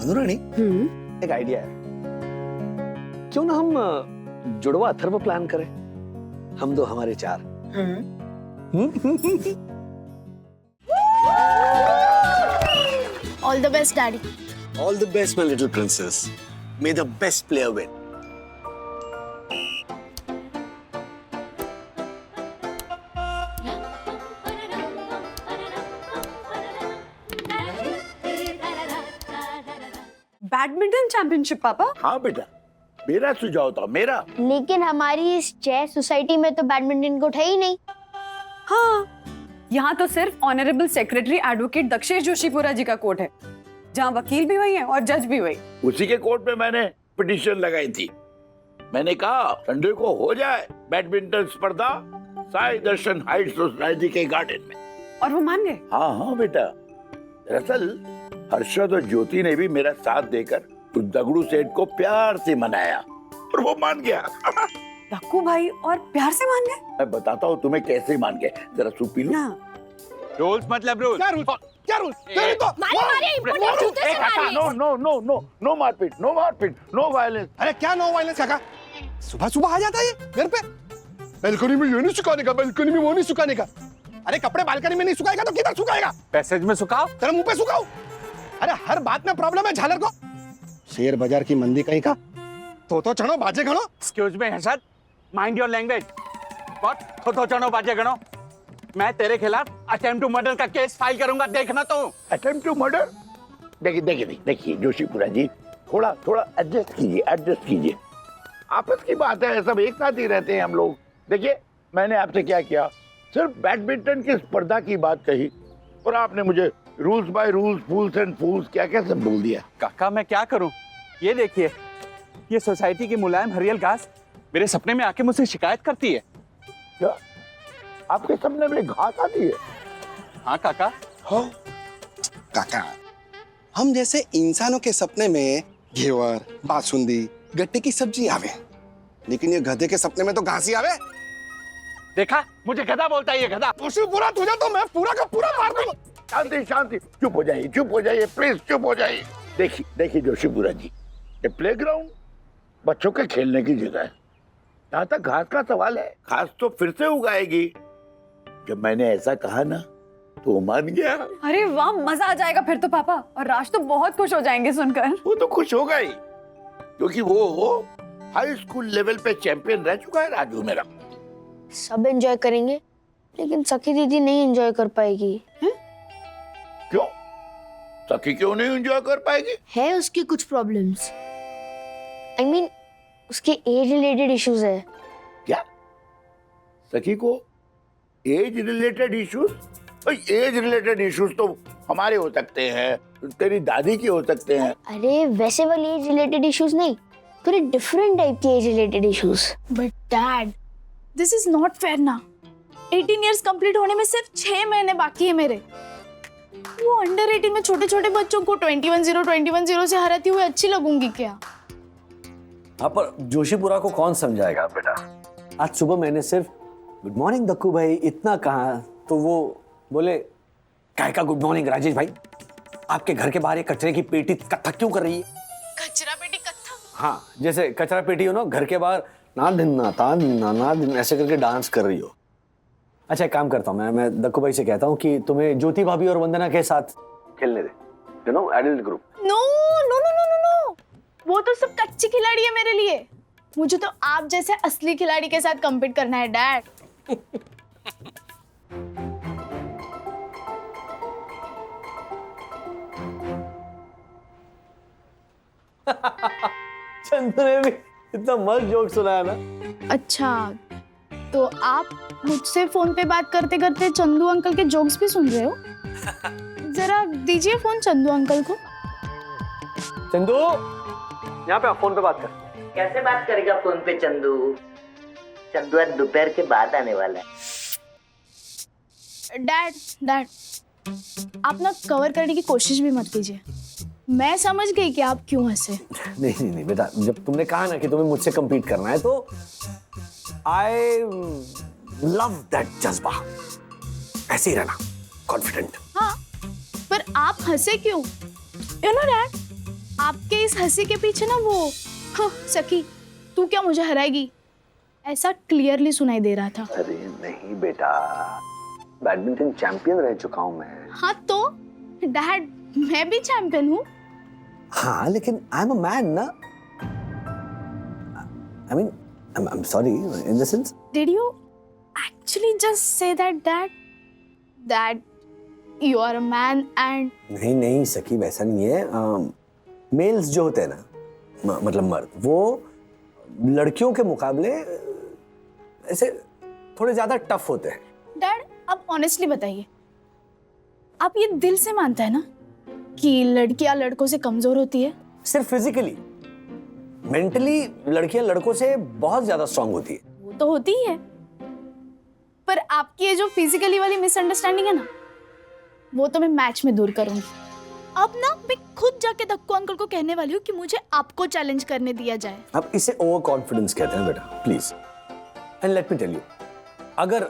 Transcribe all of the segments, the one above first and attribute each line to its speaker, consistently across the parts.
Speaker 1: मधुरानी, एक आइडिया है। क्यों ना हम जुड़वा अथर्व प्लान करें, हम दो हमारे चार।
Speaker 2: All the best daddy.
Speaker 1: All the best my little princess, may the best player win.
Speaker 3: Badminton championship पापा?
Speaker 4: हाँ बेटा, मेरा सुझाव था, मेरा।
Speaker 2: लेकिन हमारी इस चेस सोसाइटी में तो बैडमिंटन को उठा ही नहीं।
Speaker 3: हाँ, यहाँ तो सिर्फ honourable secretary advocate Dakshesh Joshipura ji का कोर्ट है, जहाँ वकील भी वही है और जज भी वही।
Speaker 4: उसी के कोर्ट में मैंने पिटीशन लगाई थी। मैंने कहा संडे को हो जाए बैडमिंटन स्पर्धा साई दर्शन हाइट सोसाइटी के गार्डन में।
Speaker 3: और वो मान गए?
Speaker 4: हाँ हाँ बेटा, दरअसल हर्षद और ज्योति ने भी मेरा साथ देकर उस दगड़ू सेठ को प्यार से मनाया और वो मान गया।
Speaker 3: दक्कू भाई और प्यार से मान गए?
Speaker 4: मैं बताता हूँ तुम्हें कैसे मान गए, जरा सूप पी लो।
Speaker 5: रूल्स मतलब रूल्स।
Speaker 4: क्या रूल्स? क्या rules? No no no no no मारपीट, नो मारपीट, नो वायलेंस।
Speaker 6: अरे क्या नो वायलेंस काका? सुबह सुबह आ जाता है ये घर पे। बालकनी में ये नहीं सुखाने का, बालकनी में वो नहीं सुखाने का। अरे कपड़े बालकनी में नहीं सुखाएगा तो किधर सुखाएगा?
Speaker 5: पैसेज में सुखाओ।
Speaker 6: तेरे मुंह पे सुखाओ। अरे हर बात में प्रॉब्लम है झालर को। शेयर बाजार की मंदी कहीं का तो चढ़ो बाजे गणो।
Speaker 5: Excuse me Harshad, mind your language. What? तो चढ़ो बाजे गणो। मैं तेरे खिलाफ अटेम्प्ट टू मर्डर का केस फाइल करूंगा, देखना तो।
Speaker 4: Attempt to murder? देखिए जोशीपुरा जी, थोड़ा थोड़ा एडजस्ट कीजिए। आपस की बात है, सब एक साथ ही रहते हैं हम लोग। देखिए मैंने आपसे क्या किया, सिर्फ बैडमिंटन की स्पर्धा की बात कही और आपने मुझे rules by rules, fools and fools क्या क्या सब बोल दिया।
Speaker 5: काका मैं क्या करूं? ये देखिए, ये सोसाइटी की मुलायम हरियल घास मेरे सपने में आके मुझसे शिकायत करती है।
Speaker 4: क्या आपके सपने में घास आती है?
Speaker 5: हाँ काका।
Speaker 6: हो काका, हम जैसे इंसानों के सपने में घेवर, बासुंदी, गट्टे की सब्जी आवे, लेकिन ये गधे के सपने में तो घास ही आवे।
Speaker 5: देखा, मुझे गधा बोलता है ये गधा।
Speaker 6: पूरा तुझे तो मैं पूरा का पूरा मार दूंगा।
Speaker 4: शांति, चुप हो जाइए प्लीज, चुप हो जाइए। देखिए जोशीपुरा जी, ये प्लेग्राउंड बच्चों के खेलने की जगह है। यहाँ तक घास का सवाल है, घास तो फिर से उगाएगी। जब मैंने ऐसा कहा ना तो वो मान गया।
Speaker 3: अरे वाह, मजा आ जाएगा फिर तो पापा, और राज तो बहुत खुश हो जाएंगे सुनकर।
Speaker 4: वो तो खुश होगा ही, क्योंकि वो हाई स्कूल लेवल पे चैंपियन रह चुका है राजू मेरा।
Speaker 2: सब एंजॉय करेंगे, लेकिन सखी दीदी नहीं एंजॉय कर पाएगी।
Speaker 4: क्यों? सखी क्यों नहीं एंजॉय कर पाएगी?
Speaker 2: है उसकी कुछ प्रॉब्लम्स। I mean, उसके एज रिलेटेड इश्यूज है।
Speaker 4: क्या? सखी को age related issues? Age related issues तो हमारे हो सकते हैं, तेरी दादी की हो सकते हैं।
Speaker 2: अरे वैसे वाली एज रिलेटेड इश्यूज नहीं, थोड़े डिफरेंट टाइप के age related issues.
Speaker 7: But dad, this is not fair ना। 18 इयर्स कंप्लीट होने में सिर्फ 6 महीने बाकी है मेरे। वो अंडर 18 में छोटे छोटे बच्चों को 21-0 से हराती हुई अच्छी लगूंगी क्या?
Speaker 1: हाँ, पर जोशीपुरा को कौन समझाएगा बेटा? आज सुबह मैंने सिर्फ गुड मॉर्निंग दक्कू भाई इतना कहा तो वो बोले काय का गुड मॉर्निंग राजेश भाई, आपके घर के बाहर ये कचरे की पेटी कत्था क्यों कर रही है?
Speaker 7: कचरा पेटी कत्था?
Speaker 1: हाँ, जैसे कचरा पेटी हो ना, घर के बाहर ना धिन्ना ता धिन्ना ना धिन्ना ऐसे करके डांस कर रही हो। अच्छा एक काम करता हूँ, मैं दक्कू भाई से कहता हूँ कि तुम्हें ज्योति भाभी और वंदना के साथ खेलने दे, you know, adult group.
Speaker 7: No no no no no no, वो तो सब कच्ची खिलाड़ी है मेरे लिए। मुझे तो आप जैसे असली खिलाड़ी के साथ कम्पीट करना है डैड।
Speaker 1: चंदू ने भी इतना मस्त जोक सुनाया ना।
Speaker 7: अच्छा, तो आप मुझसे फोन पे बात करते करते चंदू अंकल के जोक्स भी सुन रहे हो? जरा दीजिए फोन चंदू अंकल को।
Speaker 1: चंदू, यहाँ पे फोन पे बात कर।
Speaker 8: कैसे बात करेगा फोन पे चंदू? चंदू आज दोपहर के बाद आने वाला है।
Speaker 7: डैड, आप ना कवर करने की कोशिश भी मत कीजिए। मैं समझ गई कि आप क्यों हंसे।
Speaker 1: नहीं बेटा, जब तुमने कहा ना कि तुम्हें मुझसे compete करना है तो आई लव दैट जज्बा। ऐसे ही रहना, कॉन्फिडेंट।
Speaker 7: हाँ, पर आप हंसे क्यों? यू नो डैड, आपके इस हंसी के पीछे ना वो हाँ, सखी तू क्या मुझे हराएगी ऐसा क्लियरली सुनाई दे रहा था।
Speaker 1: अरे नहीं बेटा, बैडमिंटन चैंपियन रह चुका हूं मैं।
Speaker 7: हाँ तो डैड मैं भी चैंपियन हूँ।
Speaker 1: हाँ लेकिन आई एम अ मैन ना। I mean I am sorry in the sense.
Speaker 7: Did you actually just say that you are a man and
Speaker 1: नहीं नहीं सखी, वैसा नहीं है। मेल्स जो होते हैं ना, मतलब मर्द, वो लड़कियों के मुकाबले ऐसे थोड़े ज्यादा टफ होते हैं।
Speaker 7: डैड अब ऑनेस्टली बताइए, आप ये दिल से मानते हैं ना कि लड़कियां लड़कों से कमजोर होती है?
Speaker 1: सिर्फ फिजिकली, मेंटली लड़कियां लड़कों से बहुत ज्यादा स्ट्रांग होती है।
Speaker 7: वो तो होती ही है, पर आपकी ये जो फिजिकली वाली मिसअंडरस्टैंडिंग है ना, वो तो मैं मैच में दूर करूंगी। अब ना मैं खुद जाके धक्को अंकल को कहने वाली हूँ कि मुझे आपको चैलेंज करने दिया जाए।
Speaker 1: अब इसे ओवर कॉन्फिडेंस कहते हैं बेटा, please. And let me tell you, अगर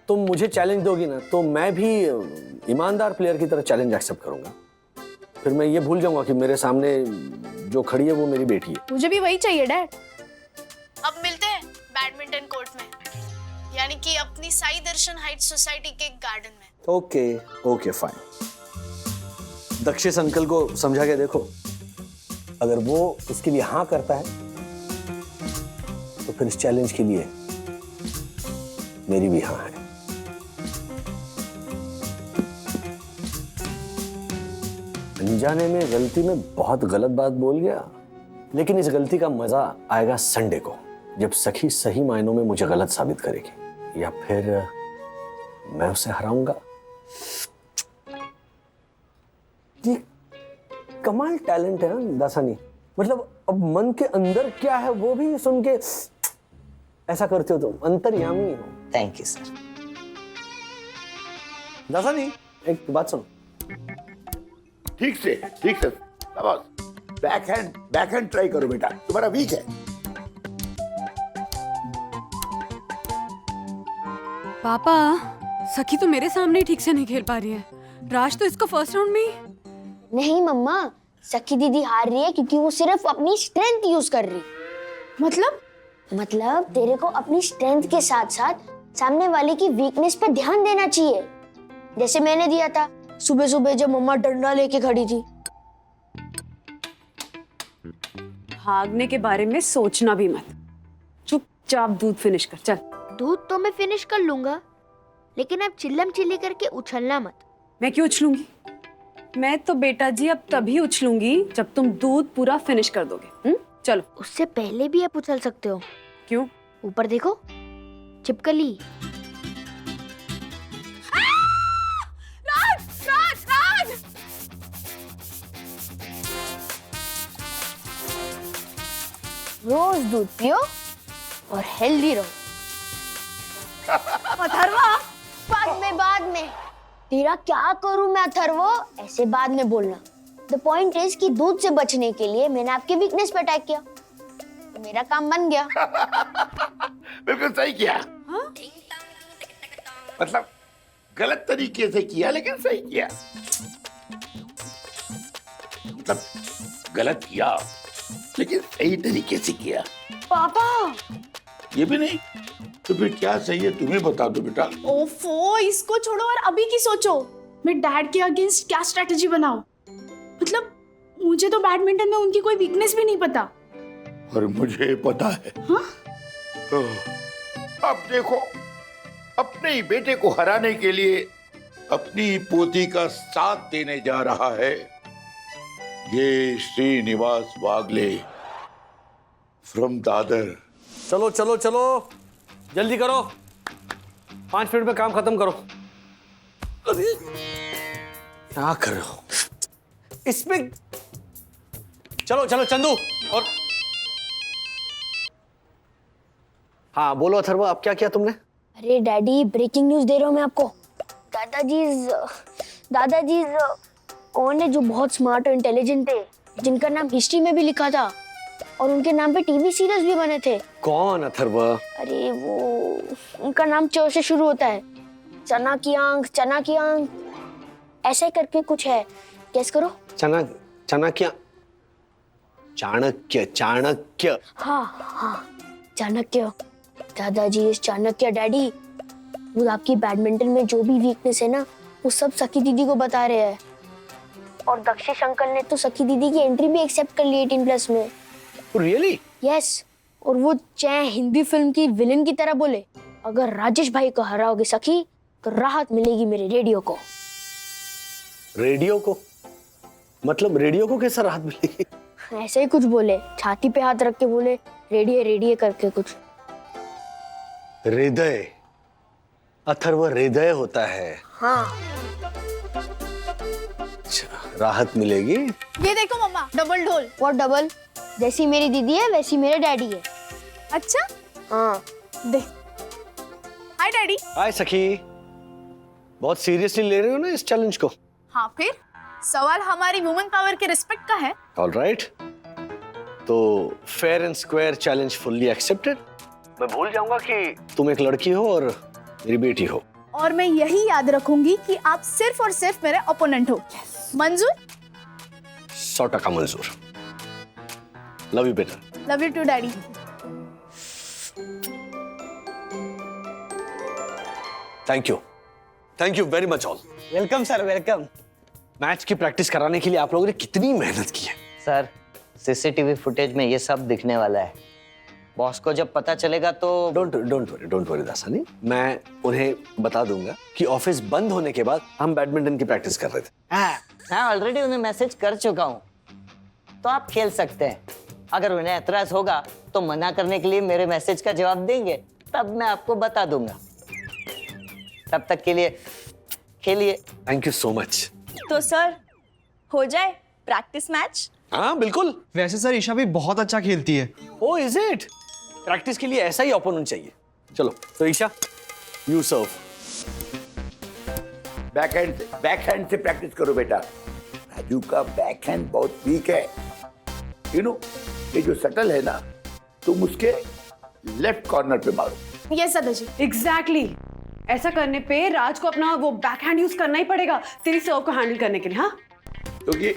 Speaker 1: तुम मुझे चैलेंज दोगी ना, तो मैं भी ईमानदार प्लेयर की तरह चैलेंज एक्सेप्ट करूंगा। फिर मैं ये भूल जाऊंगा कि मेरे सामने जो खड़ी है वो मेरी बेटी है।
Speaker 7: मुझे भी वही चाहिए डैड। अब मिलते हैं बैडमिंटन कोर्ट में, यानी कि अपनी साई दर्शन हाइट्स सोसाइटी के गार्डन में।
Speaker 1: Okay okay fine. Dakshish uncle को समझा के देखो, अगर वो इसके लिए हाँ करता है तो फिर इस चैलेंज के लिए मेरी भी हाँ है। अनजाने में गलती में बहुत गलत बात बोल गया, लेकिन इस गलती का मजा आएगा संडे को, जब सखी सही मायनों में मुझे गलत साबित करेगी, या फिर मैं उसे हराऊंगा। ये कमाल टैलेंट है ना दासानी, मतलब अब मन के अंदर क्या है वो भी सुन के ऐसा करते हो, तुम अंतर्यामी हो।
Speaker 8: Thank you sir.
Speaker 1: दासानी एक बात सुनो।
Speaker 4: ठीक से शाबाश। बैक हैंड ट्राई करो बेटा, तुम्हारा वीक है।
Speaker 3: पापा, सखी तो मेरे सामने ही ठीक से नहीं खेल पा रही है। राज तो इसको फर्स्ट राउंड में ही।
Speaker 2: नहीं मम्मा, सखी दीदी हार रही है क्योंकि वो सिर्फ अपनी स्ट्रेंथ यूज कर रही। मतलब तेरे को अपनी स्ट्रेंथ के साथ साथ सामने वाले की वीकनेस पे ध्यान देना चाहिए, जैसे मैंने दिया था सुबह सुबह जब मम्मा डंडा लेके खड़ी थी।
Speaker 3: भागने के बारे में सोचना भी मत, चुपचाप दूध फिनिश कर चल।
Speaker 2: दूध तो मैं फिनिश कर लूंगा, लेकिन अब चिल्लम चिल्ली करके उछलना मत।
Speaker 3: मैं क्यों उछलूंगी? मैं तो बेटा जी अब तभी उछलूंगी जब तुम दूध पूरा फिनिश कर दोगे। चलो।
Speaker 2: उससे पहले भी आप उछल सकते हो।
Speaker 3: क्यों?
Speaker 2: ऊपर देखो, छिपकली। रोज दूध पियो और हेल्दी रहो। अथर्वा, बाद में तेरा क्या करूं मैं अथर्वो, ऐसे बाद में बोलना। द पॉइंट इज कि दूध से बचने के लिए मैंने आपके वीकनेस पे अटैक किया, तो मेरा काम बन गया।
Speaker 4: बिल्कुल सही किया। मतलब गलत तरीके से किया लेकिन सही किया। मतलब गलत किया लेकिन सही तरीके से किया।
Speaker 7: पापा
Speaker 4: ये भी नहीं तो फिर क्या सही है, तुम्हें बता दो बेटा।
Speaker 7: ओफो, इसको छोड़ो और अभी की सोचो। मैं डैड के अगेंस्ट क्या स्ट्रेटजी बनाऊं? मतलब मुझे तो बैडमिंटन में उनकी कोई वीकनेस भी नहीं पता।
Speaker 4: और मुझे पता है।
Speaker 7: हाँ?
Speaker 4: तो अब देखो, अपने ही बेटे को हराने के लिए अपनी पोती का साथ देने जा रहा है ये श्रीनिवास वागले फ्रॉम दादर।
Speaker 1: चलो चलो चलो, जल्दी करो, 5 मिनट में काम खत्म करो। अरे क्या कर रहे हो इसमें? चलो चलो चंदू। और हाँ बोलो अथर्वा, अब क्या किया तुमने?
Speaker 2: अरे डैडी, ब्रेकिंग न्यूज दे रहा हूँ मैं आपको। दादाजी कौन है जो बहुत स्मार्ट और इंटेलिजेंट थे, जिनका नाम हिस्ट्री में भी लिखा था और उनके नाम पे टीवी सीरीज भी बने थे।
Speaker 1: कौन अथर्वा?
Speaker 2: अरे वो, उनका नाम च से शुरू होता है। चना की आंख ऐसे करके कुछ है, गेस करो।
Speaker 1: चना क्या? चाणक्य चाणक्य।
Speaker 2: हाँ हाँ, चाणक्य। दादाजी, इस चाणक्य डैडी, वो आपकी बैडमिंटन में जो भी वीकनेस है ना, वो सब सखी दीदी को बता रहे हैं। और दक्षेश अंकल ने तो सखी दीदी की एंट्री भी एक्सेप्ट कर ली 18+ में।
Speaker 1: रियली?
Speaker 2: यस। और वो चाहे हिंदी फिल्म की विलेन की तरह बोले, अगर राजेश भाई को हराओगे सखी तो राहत मिलेगी मेरे रेडियो को।
Speaker 1: रेडियो को? मतलब रेडियो को कैसा राहत मिलेगी?
Speaker 2: ऐसे ही कुछ बोले, छाती पे हाथ रख के बोले, रेडियो रेडियो करके कुछ।
Speaker 1: हृदय, अथर्व हृदय होता है।
Speaker 2: हाँ।
Speaker 1: अच्छा, राहत मिलेगी।
Speaker 7: ये देखो मम्मा, डबल ढोल।
Speaker 2: और डबल? जैसी मेरी दीदी है वैसी मेरे डैडी है।
Speaker 7: अच्छा,
Speaker 2: हाँ।
Speaker 7: दे। हाय डैडी।
Speaker 1: हाय सखी, बहुत सीरियसली ले रहे हो ना इस चैलेंज को?
Speaker 7: हाँ, फिर सवाल हमारी वुमेन पावर के रिस्पेक्ट का है।
Speaker 1: ऑलराइट, तो fair and square challenge fully accepted. मैं भूल जाऊंगा कि तुम एक लड़की हो और मेरी बेटी हो।
Speaker 7: और मैं यही याद रखूंगी कि आप सिर्फ और सिर्फ मेरे ओपोनेंट हो। मंजूर?
Speaker 1: 100% मंजूर। लव यू बेटा।
Speaker 7: Love you too daddy.
Speaker 1: Thank you very much all.
Speaker 9: Welcome sir, welcome.
Speaker 1: Match की प्रैक्टिस कराने के लिए आप लोगों ने कितनी मेहनत की है।
Speaker 8: सर, सीसीटीवी फुटेज में ये सब दिखने वाला है। बॉस को जब पता चलेगा तो
Speaker 1: डोंट वरी दासानी, मैं उन्हें बता दूंगा कि ऑफिस बंद होने के बाद हम बैडमिंटन की प्रैक्टिस कर रहे थे।
Speaker 8: मैं ऑलरेडी उन्हें मैसेज कर चुका हूँ, तो आप खेल सकते हैं। अगर उन्हें एतराज होगा तो मना करने के लिए मेरे मैसेज का जवाब देंगे, तब मैं आपको बता दूंगा। तब तक के लिए खेलिए।
Speaker 1: Thank you so much.
Speaker 10: तो सर, हो जाए प्रैक्टिस मैच?
Speaker 1: हाँ बिल्कुल।
Speaker 9: वैसे सर ईशा भी बहुत अच्छा खेलती है।
Speaker 1: ओ इज इट? प्रैक्टिस के लिए ऐसा ही ओपोनेंट चाहिए। चलो तो ईशा, यू सर्व।
Speaker 4: बैकहैंड से प्रैक्टिस करो बेटा। राजू का बैकहैंड बहुत वीक है। यू नो, ये जो शटल है ना, तुम उसके लेफ्ट कॉर्नर पे मारो।
Speaker 7: यस दादाजी।
Speaker 3: एग्जैक्टली, ऐसा करने पे राज को अपना वो बैकहैंड यूज करना ही पड़ेगा तेरी सर्व को हैंडल करने के लिए। हाँ,
Speaker 4: क्योंकि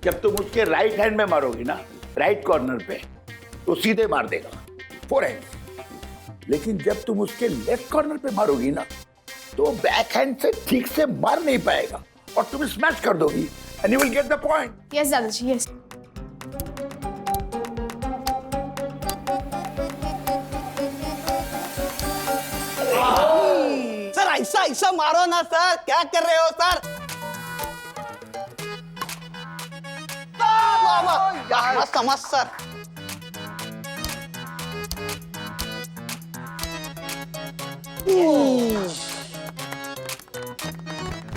Speaker 4: जब तुम उसके राइट हैंड में मारोगी ना, राइट कॉर्नर पे, तो सीधे मार देगा, फोरहैंड। लेकिन जब तुम उसके लेफ्ट कॉर्नर पे मारोगी ना, तो बैक हैंड से ठीक से मार नहीं पाएगा और तुम स्मैश कर दोगी and you will get the point.
Speaker 7: Yes दादाजी, यस।
Speaker 9: सर ऐसा ऐसा मारो ना सर, क्या कर रहे हो सर? मस्त मस्त सर।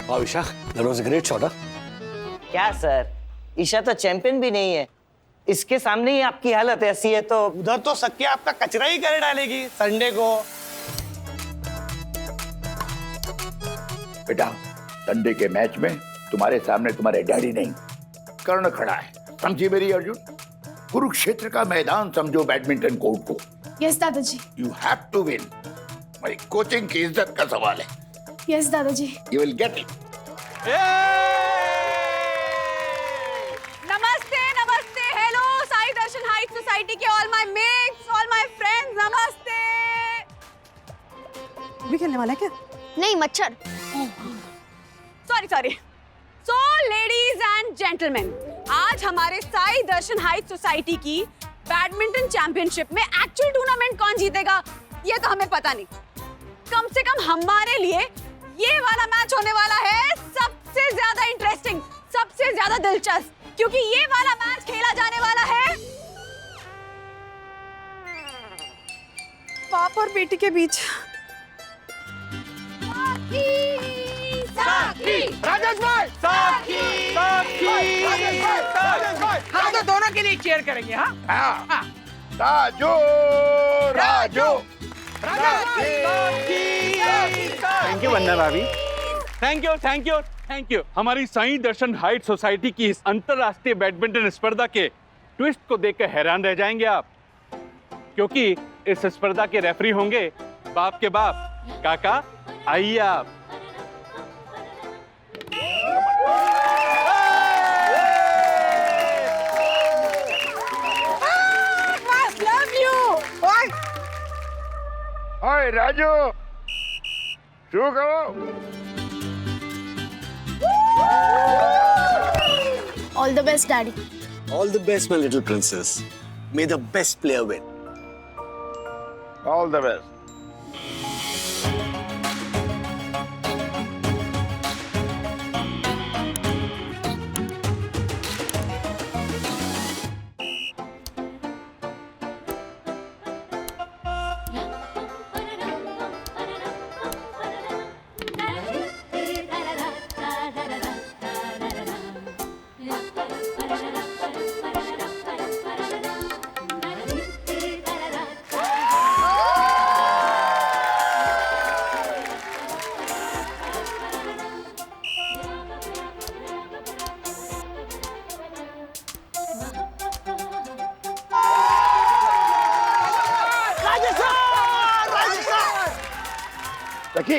Speaker 1: वाह Isha, that was a great shot.
Speaker 8: क्या सर, ईशा तो चैंपियन भी नहीं है। इसके सामने ही आपकी हालत ऐसी है तो
Speaker 9: उधर तो सख्य आपका कचरा ही कर डालेगी संडे को।
Speaker 4: बेटा, संडे के मैच में तुम्हारे सामने तुम्हारे डैडी नहीं, कर्ण खड़ा है। समझी मेरी अर्जुन? कुरुक्षेत्र का मैदान समझो बैडमिंटन कोर्ट को।
Speaker 7: यस दादाजी।
Speaker 4: You have to win. हमारी कोचिंग की इज्जत का सवाल है।
Speaker 7: यस दादाजी।
Speaker 4: You will get it.
Speaker 3: नमस्ते नमस्ते, hello Sai Darshan height society के all my mates, all my friends, नमस्ते। भी खेलने वाला है क्या?
Speaker 2: नहीं, मच्छर।
Speaker 3: Sorry. So ladies and gentleman, आज हमारे साई दर्शन हाइट सोसाइटी की बैडमिंटन चैंपियनशिप में एक्चुअल टूर्नामेंट कौन जीतेगा ये तो हमें पता नहीं। कम से कम हमारे लिए ये वाला मैच होने वाला है सबसे ज्यादा इंटरेस्टिंग, सबसे ज्यादा दिलचस्प, क्योंकि ये वाला मैच खेला जाने वाला है बाप और बेटी के बीच।
Speaker 5: राजेश भाई, हम तो दोनों के लिए चेयर करेंगे। हाँ,
Speaker 4: राजू राजू
Speaker 5: थैंक यू वंदना भाभी। Thank you. हमारी साई दर्शन हाइट सोसाइटी की इस अंतरराष्ट्रीय बैडमिंटन स्पर्धा के ट्विस्ट को देखकर हैरान रह जाएंगे आप, क्योंकि इस स्पर्धा के रेफरी होंगे बाप के बाप, काका। आइए आप।
Speaker 4: राजू शुरू करो।
Speaker 7: All the best daddy.
Speaker 1: All the best, my little princess. May the best player win.
Speaker 4: All the best. सखी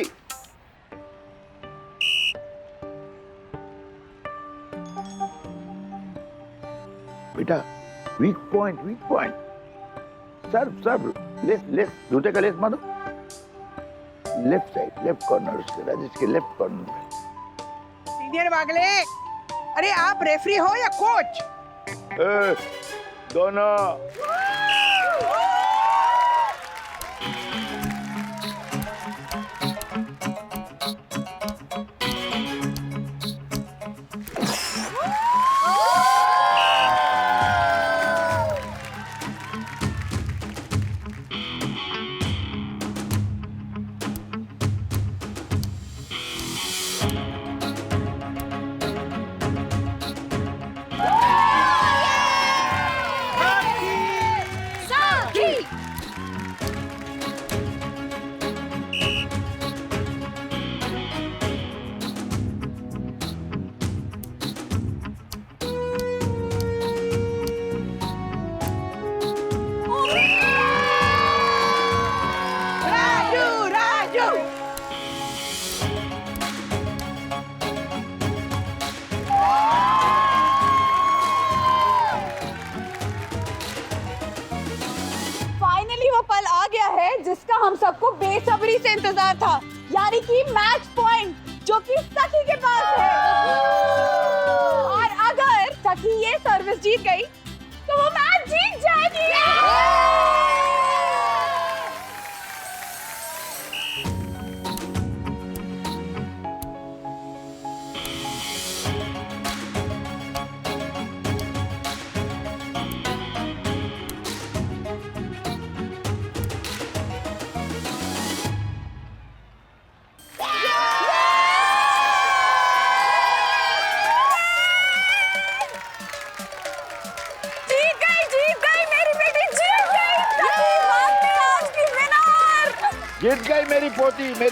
Speaker 4: बेटा, वीक पॉइंट। सर्व लेफ्ट जूते का लेफ्ट मारो। लेफ्ट साइड, लेफ्ट कॉर्नर, उसके राजेश के लेफ्ट कॉर्नर में।
Speaker 11: सीनियर वागले, अरे आप रेफरी हो या कोच?
Speaker 4: दोनों।
Speaker 3: जिसका हम सबको बेसब्री से इंतजार था, यानी कि मैच पॉइंट जो कि सखी के पास है। और अगर सखी ये सर्विस जीत गई तो वो मैच जीत जाएगी।
Speaker 4: जीत गई मेरी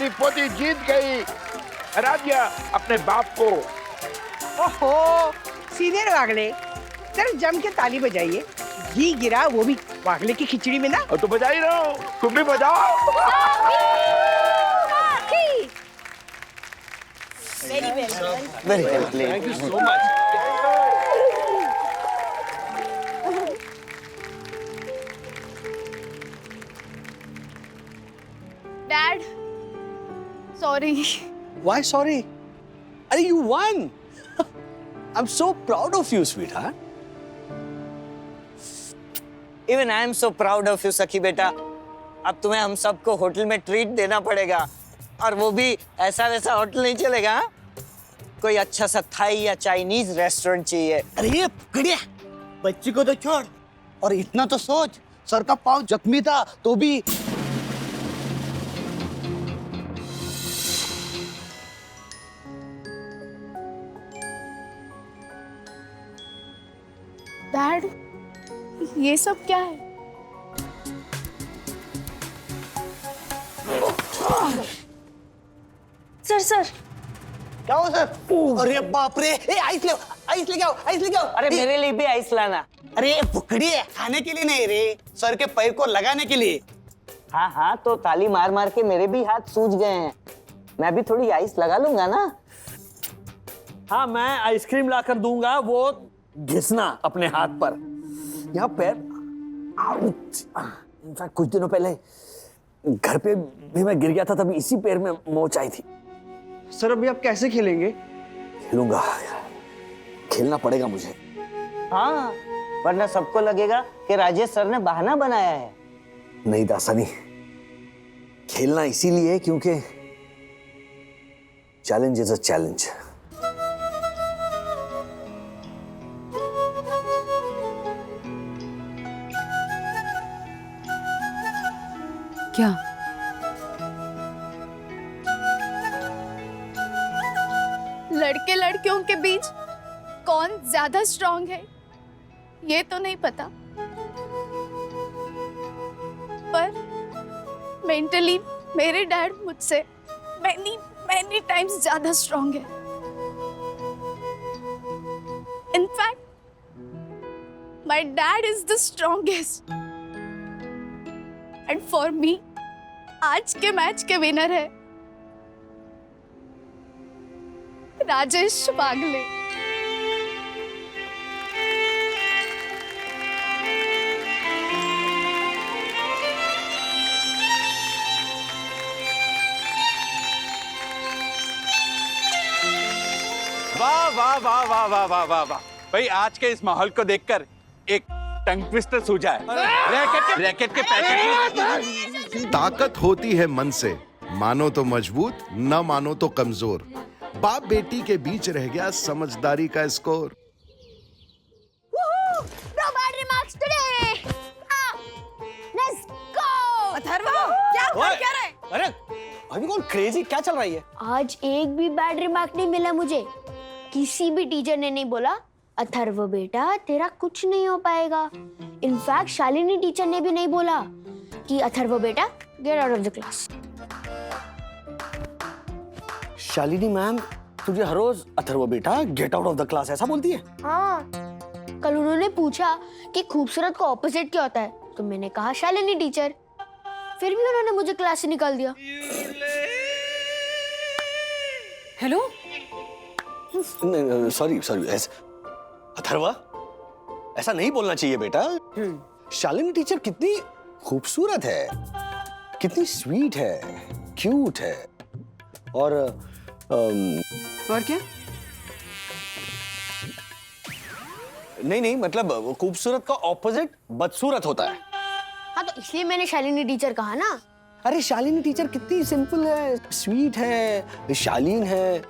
Speaker 4: पोती जीत गई। हरा दिया अपने बाप को।
Speaker 11: ओहो, सीनियर वागले, जरा जम के ताली बजाइए। घी गिरा वो भी वागले की खिचड़ी में ना।
Speaker 4: और तो बजा ही रहो, तुम भी बजाओ।
Speaker 8: Very well played.
Speaker 1: Thank you so much.
Speaker 7: Dad, sorry.
Speaker 1: Why sorry? Are you won? I'm so proud of you, sweetheart.
Speaker 8: Even I am so proud of you, सखी बेटा। अब तुम्हें हम सबको होटल में ट्रीट देना पड़ेगा, और वो भी ऐसा वैसा होटल नहीं चलेगा। हाँ? कोई अच्छा सा थाई या चाइनीज रेस्टोरेंट चाहिए।
Speaker 9: अरे ये फुकड़िया, बच्ची को तो छोड़, और इतना तो सोच, सर का पाँव जख्मी था तो भी।
Speaker 7: डैड, ये सब क्या है? सर
Speaker 9: क्या हो सर? अरे बाप रे, आइस लेके आओ।
Speaker 8: अरे मेरे लिए भी आइस लाना।
Speaker 9: अरे ये फुकड़ी है, खाने के लिए नहीं रे, सर के पैर को लगाने के लिए।
Speaker 8: हाँ, तो ताली मार मार के मेरे भी हाथ सूज गए हैं। मैं भी थोड़ी आइस लगा लूंगा ना।
Speaker 1: हाँ, मैं आइसक्रीम लाकर दूंगा, वो घिसना अपने हाथ पर। यहाँ पैर, इनफैक्ट कुछ दिनों पहले घर पे भी मैं गिर गया था, तभी इसी पैर में मोच आई थी।
Speaker 9: सर अभी आप कैसे खेलेंगे?
Speaker 1: खेलूंगा, खेलना पड़ेगा मुझे।
Speaker 8: हाँ, वरना सबको लगेगा कि राजेश सर ने बहाना बनाया है।
Speaker 1: नहीं दासानी, खेलना इसीलिए है क्योंकि चैलेंज इज अ चैलेंज।
Speaker 3: क्या?
Speaker 7: लड़के लड़कियों के बीच कौन ज्यादा स्ट्रांग है ये तो नहीं पता, पर मेंटली मेरे डैड मुझसे मैनी टाइम्स ज्यादा स्ट्रांग है। In fact my dad is the strongest and for me आज के मैच के विनर है राजेश बागले।
Speaker 5: वाह वाह वाह वाह वाह वाह वाह वाह भाई, आज के इस माहौल को देखकर एक टंग ट्विस्टर सूझा है। रैकेट के पैकेट।
Speaker 12: ताकत होती है मन से, मानो तो मजबूत, न मानो तो कमजोर। बाप बेटी के बीच रह गया समझदारी का score.
Speaker 2: No bad remarks today. Let's go.
Speaker 3: Atharva, क्या रहा है?
Speaker 1: अरे अभी कौन क्रेजी, क्या चल रही है?
Speaker 2: आज एक भी बैड रिमार्क नहीं मिला मुझे। किसी भी टीचर ने नहीं बोला अथर्व बेटा तेरा कुछ नहीं हो पाएगा। इनफैक्ट शालिनी टीचर ने भी नहीं बोला कि अथर्व बेटा get out of the class.
Speaker 1: Shalini ma'am तुझे हर रोज अथर्व बेटा get out of the class ऐसा बोलती है?
Speaker 2: हाँ, कल उन्होंने पूछा कि खूबसूरत का ऑपोजिट क्या होता है, तो मैंने कहा शालिनी टीचर। फिर भी उन्होंने मुझे क्लास से निकाल दिया।
Speaker 3: हेलो?
Speaker 1: सॉरी अथर्वा, ऐसा नहीं बोलना चाहिए बेटा। शालिनी टीचर कितनी खूबसूरत है, कितनी स्वीट है, क्यूट है और
Speaker 3: क्या?
Speaker 1: नहीं मतलब खूबसूरत का ऑपोजिट बदसूरत होता है।
Speaker 2: हाँ, तो इसलिए मैंने शालिनी टीचर कहा ना।
Speaker 1: अरे शालिनी टीचर कितनी सिंपल है, स्वीट है, शालीन है,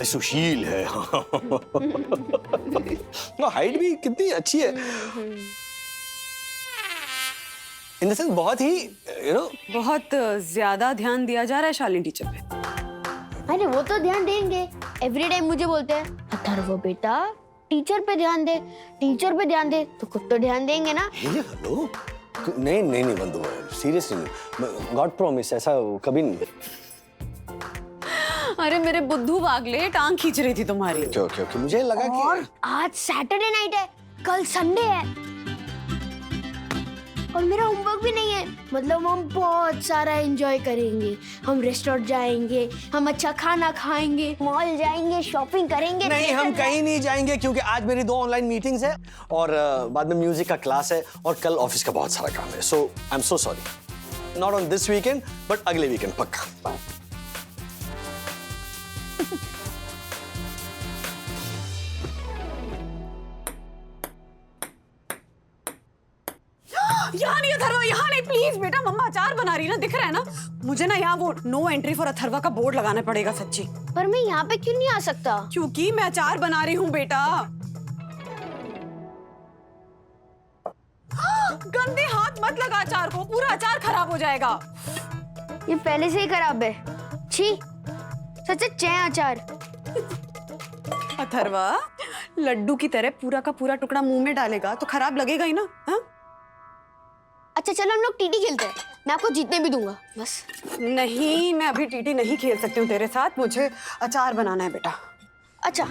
Speaker 1: सुशील है। हाइट भी कितनी अच्छी है। इन द सेंस बहुत ही
Speaker 3: बहुत ज्यादा ध्यान दिया जा रहा है शालिनी टीचर पे।
Speaker 2: अरे वो तो ध्यान देंगे, एवरी टाइम मुझे बोलते हैं अथर्व बेटा टीचर पे ध्यान दे, टीचर पे ध्यान दे, तो खुद तो ध्यान देंगे ना।
Speaker 1: हेलो, नहीं बंधु, सीरियसली गॉड प्रॉमिस, ऐसा कभी नहीं।
Speaker 3: अरे मेरे बुद्धू बागले, टांग खींच रही थी तुम्हारी।
Speaker 1: क्यों मुझे लगा
Speaker 2: और
Speaker 1: कि
Speaker 2: आज सैटरडे नाइट है, कल संडे है और मेरा होमवर्क भी नहीं है। मतलब हम बहुत सारा एंजॉय करेंगे, हम रेस्टोरेंट जाएंगे, हम अच्छा खाना खाएंगे, मॉल जाएंगे, शॉपिंग करेंगे।
Speaker 1: नहीं, हम कहीं नहीं जाएंगे क्योंकि आज मेरी 2 ऑनलाइन मीटिंग्स है और बाद में म्यूजिक का क्लास है और कल ऑफिस का बहुत सारा काम है। So I am so sorry, not on this weekend but अगले वीकेंड पक्का।
Speaker 3: यहाँ नहीं अथर्वा, यहाँ नहीं, प्लीज बेटा, मम्मा अचार बना रही है ना, दिख रहा है ना मुझे ना। यहाँ वो नो एंट्री फॉर अथर्वा का बोर्ड लगाना पड़ेगा सच्ची।
Speaker 2: पर मैं यहाँ पे क्यों नहीं आ सकता?
Speaker 3: क्योंकि मैं अचार बना रही हूँ बेटा। गंदे हाथ मत लगा अचार को, पूरा अचार खराब हो जाएगा।
Speaker 2: ये पहले से ही खराब है। छी, सच है अचार।
Speaker 3: अथर्वा लड्डू की तरह पूरा का पूरा टुकड़ा मुंह में डालेगा तो खराब लगेगा ही ना। हा?
Speaker 2: अच्छा चलो हम लोग टीटी खेलते हैं, मैं आपको जीतने भी दूंगा बस।
Speaker 3: नहीं, मैं अभी टीटी नहीं खेल सकती हूँ तेरे साथ, मुझे अचार बनाना है बेटा।
Speaker 2: अच्छा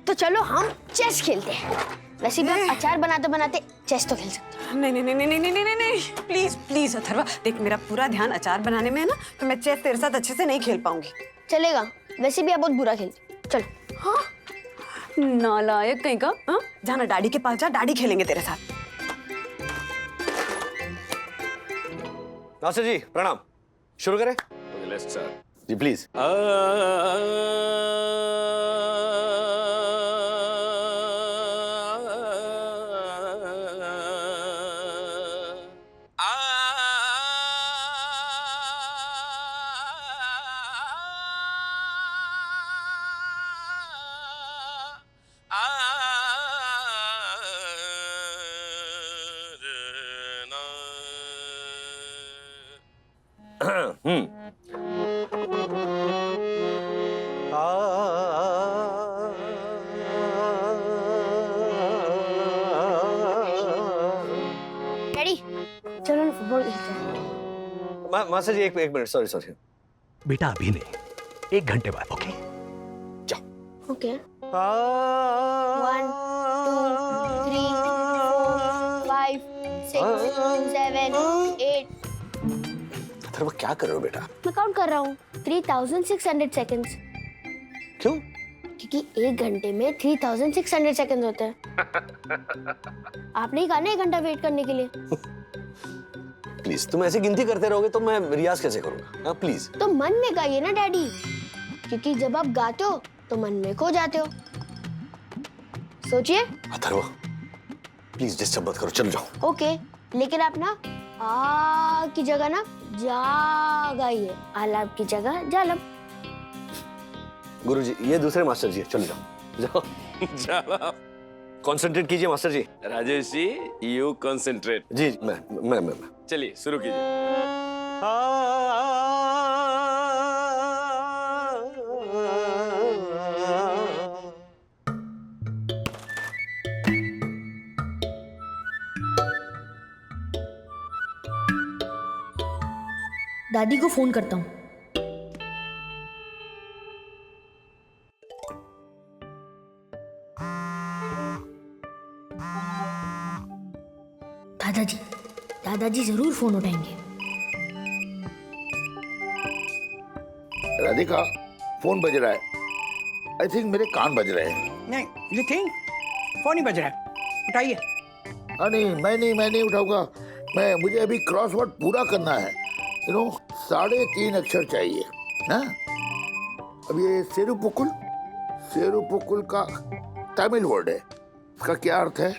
Speaker 2: तो चलो हम चेस खेलते हैं। वैसे भी हम अचार बनाते बनाते चेस तो खेल सकते हैं।
Speaker 3: नहीं नहीं नहीं नहीं नहीं नहीं नहीं, प्लीज प्लीज अथर्वा, देख मेरा पूरा ध्यान अचार बनाने में है ना, तो मैं चेस तेरे साथ अच्छे से नहीं खेल पाऊंगी।
Speaker 2: चलेगा, वैसे भी आप बहुत बुरा खेलते। चलो।
Speaker 3: हाँ, नालायक कहीं का। हाँ, जाना डैडी के पास जा, डैडी खेलेंगे तेरे साथ।
Speaker 1: मास्टर जी प्रणाम, शुरू करें?
Speaker 5: Let's start.
Speaker 1: जी प्लीज।
Speaker 2: डैडी चलो ना फुटबॉल खेलते हैं।
Speaker 1: मास्टर जी एक मिनट, सॉरी।
Speaker 9: बेटा अभी नहीं, 1 घंटे बाद। Okay
Speaker 2: okay 1 2 3 4 5 6 7 8।
Speaker 1: अथर्व क्या कर रहे हो बेटा?
Speaker 2: मैं काउंट कर रहा हूँ 3600 सेकंड्स।
Speaker 1: क्यों?
Speaker 2: क्योंकि 1 घंटे में 3600 सेकंड्स होते हैं। आपने ही कहा ना 1 घंटा वेट करने के लिए।
Speaker 1: प्लीज तुम ऐसे गिनती करते रहोगे तो मैं रियाज कैसे करूंगा? हाँ प्लीज।
Speaker 2: तो मन में गाइए ना डैडी, क्योंकि जब आप गाते हो तो मन में खो जाते हो। सोचिए।
Speaker 1: अथर्व प्लीज डिस्टर्ब मत करो, चलो जाओ।
Speaker 2: ओके, लेकिन आप ना आ की जगह ना जा गाइए, आलाप की जगह जालब।
Speaker 1: गुरुजी ये दूसरे मास्टर जी है, चलो जाओ।
Speaker 5: चलो
Speaker 1: कंसंट्रेट कीजिए master ji.
Speaker 5: Rajesh ji, you concentrate.
Speaker 1: जी मैं
Speaker 5: चलिए शुरू कीजिए।
Speaker 7: दादी को फोन करता हूँ। दादाजी जरूर फोन उठाएंगे।
Speaker 4: राधिका फोन बज रहा है। आई थिंक मेरे कान बज रहे हैं।
Speaker 11: नहीं यू थिंक फोन ही बज रहा है, उठाइए।
Speaker 4: नहीं मैं नहीं उठाऊंगा। मुझे अभी क्रॉसवर्ड पूरा करना है। 3.5 अक्षर चाहिए ना। अब ये सेरुपुकुल का तमिल वर्ड है। इसका क्या अर्थ है?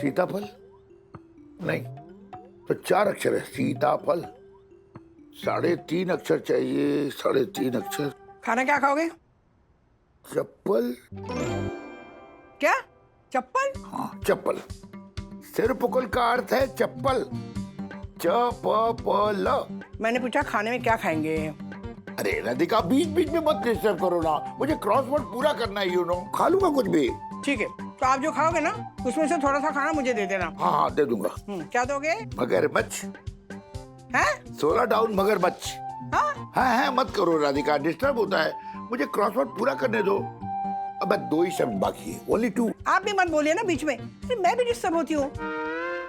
Speaker 4: सीताफल? नहीं, तो 4 अक्षर है। सीताफल। 3.5 अक्षर चाहिए। 3.5 अक्षर।
Speaker 11: खाना क्या खाओगे?
Speaker 4: चप्पल।
Speaker 11: क्या? चप्पल?
Speaker 4: हाँ चप्पल। सेरुपुकुल का अर्थ है चप्पल। चप्पल।
Speaker 11: मैंने पूछा खाने में क्या खाएंगे।
Speaker 4: अरे राधिका बीच में मत डिस्टर्ब करो ना, मुझे क्रॉसवर्ड पूरा करना है। खा लूंगा कुछ भी।
Speaker 11: ठीक है, तो आप जो खाओगे ना उसमें से थोड़ा सा खाना मुझे दे देना।
Speaker 4: हाँ दे दूंगा।
Speaker 11: क्या दोगे?
Speaker 4: मगरमच्छ।
Speaker 11: हैं?
Speaker 4: 16 डाउन मगरमच्छ। हाँ मत करो राधिका, डिस्टर्ब होता है। मुझे क्रॉसवर्ड पूरा करने दो। अब 2 ही शब्द बाकी है, ओनली 2।
Speaker 11: आप भी मत बोलिए ना बीच में, मैं भी डिस्टर्ब होती हूँ।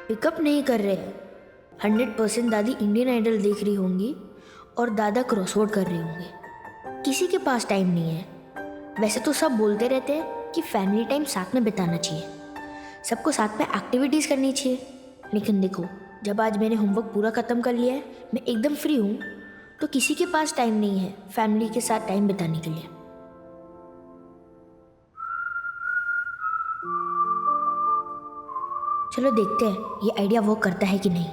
Speaker 7: पिकअप नहीं कर रहे। 100% दादी इंडियन आइडल देख रही होंगी और दादा क्रॉसवर्ड कर रहे होंगे। किसी के पास टाइम नहीं है। वैसे तो सब बोलते रहते हैं कि फैमिली टाइम साथ में बिताना चाहिए, सबको साथ में एक्टिविटीज़ करनी चाहिए। लेकिन देखो, जब आज मैंने होमवर्क पूरा ख़त्म कर लिया है, मैं एकदम फ्री हूँ, तो किसी के पास टाइम नहीं है फैमिली के साथ टाइम बिताने के लिए। चलो देखते हैं ये आइडिया वर्क करता है कि नहीं।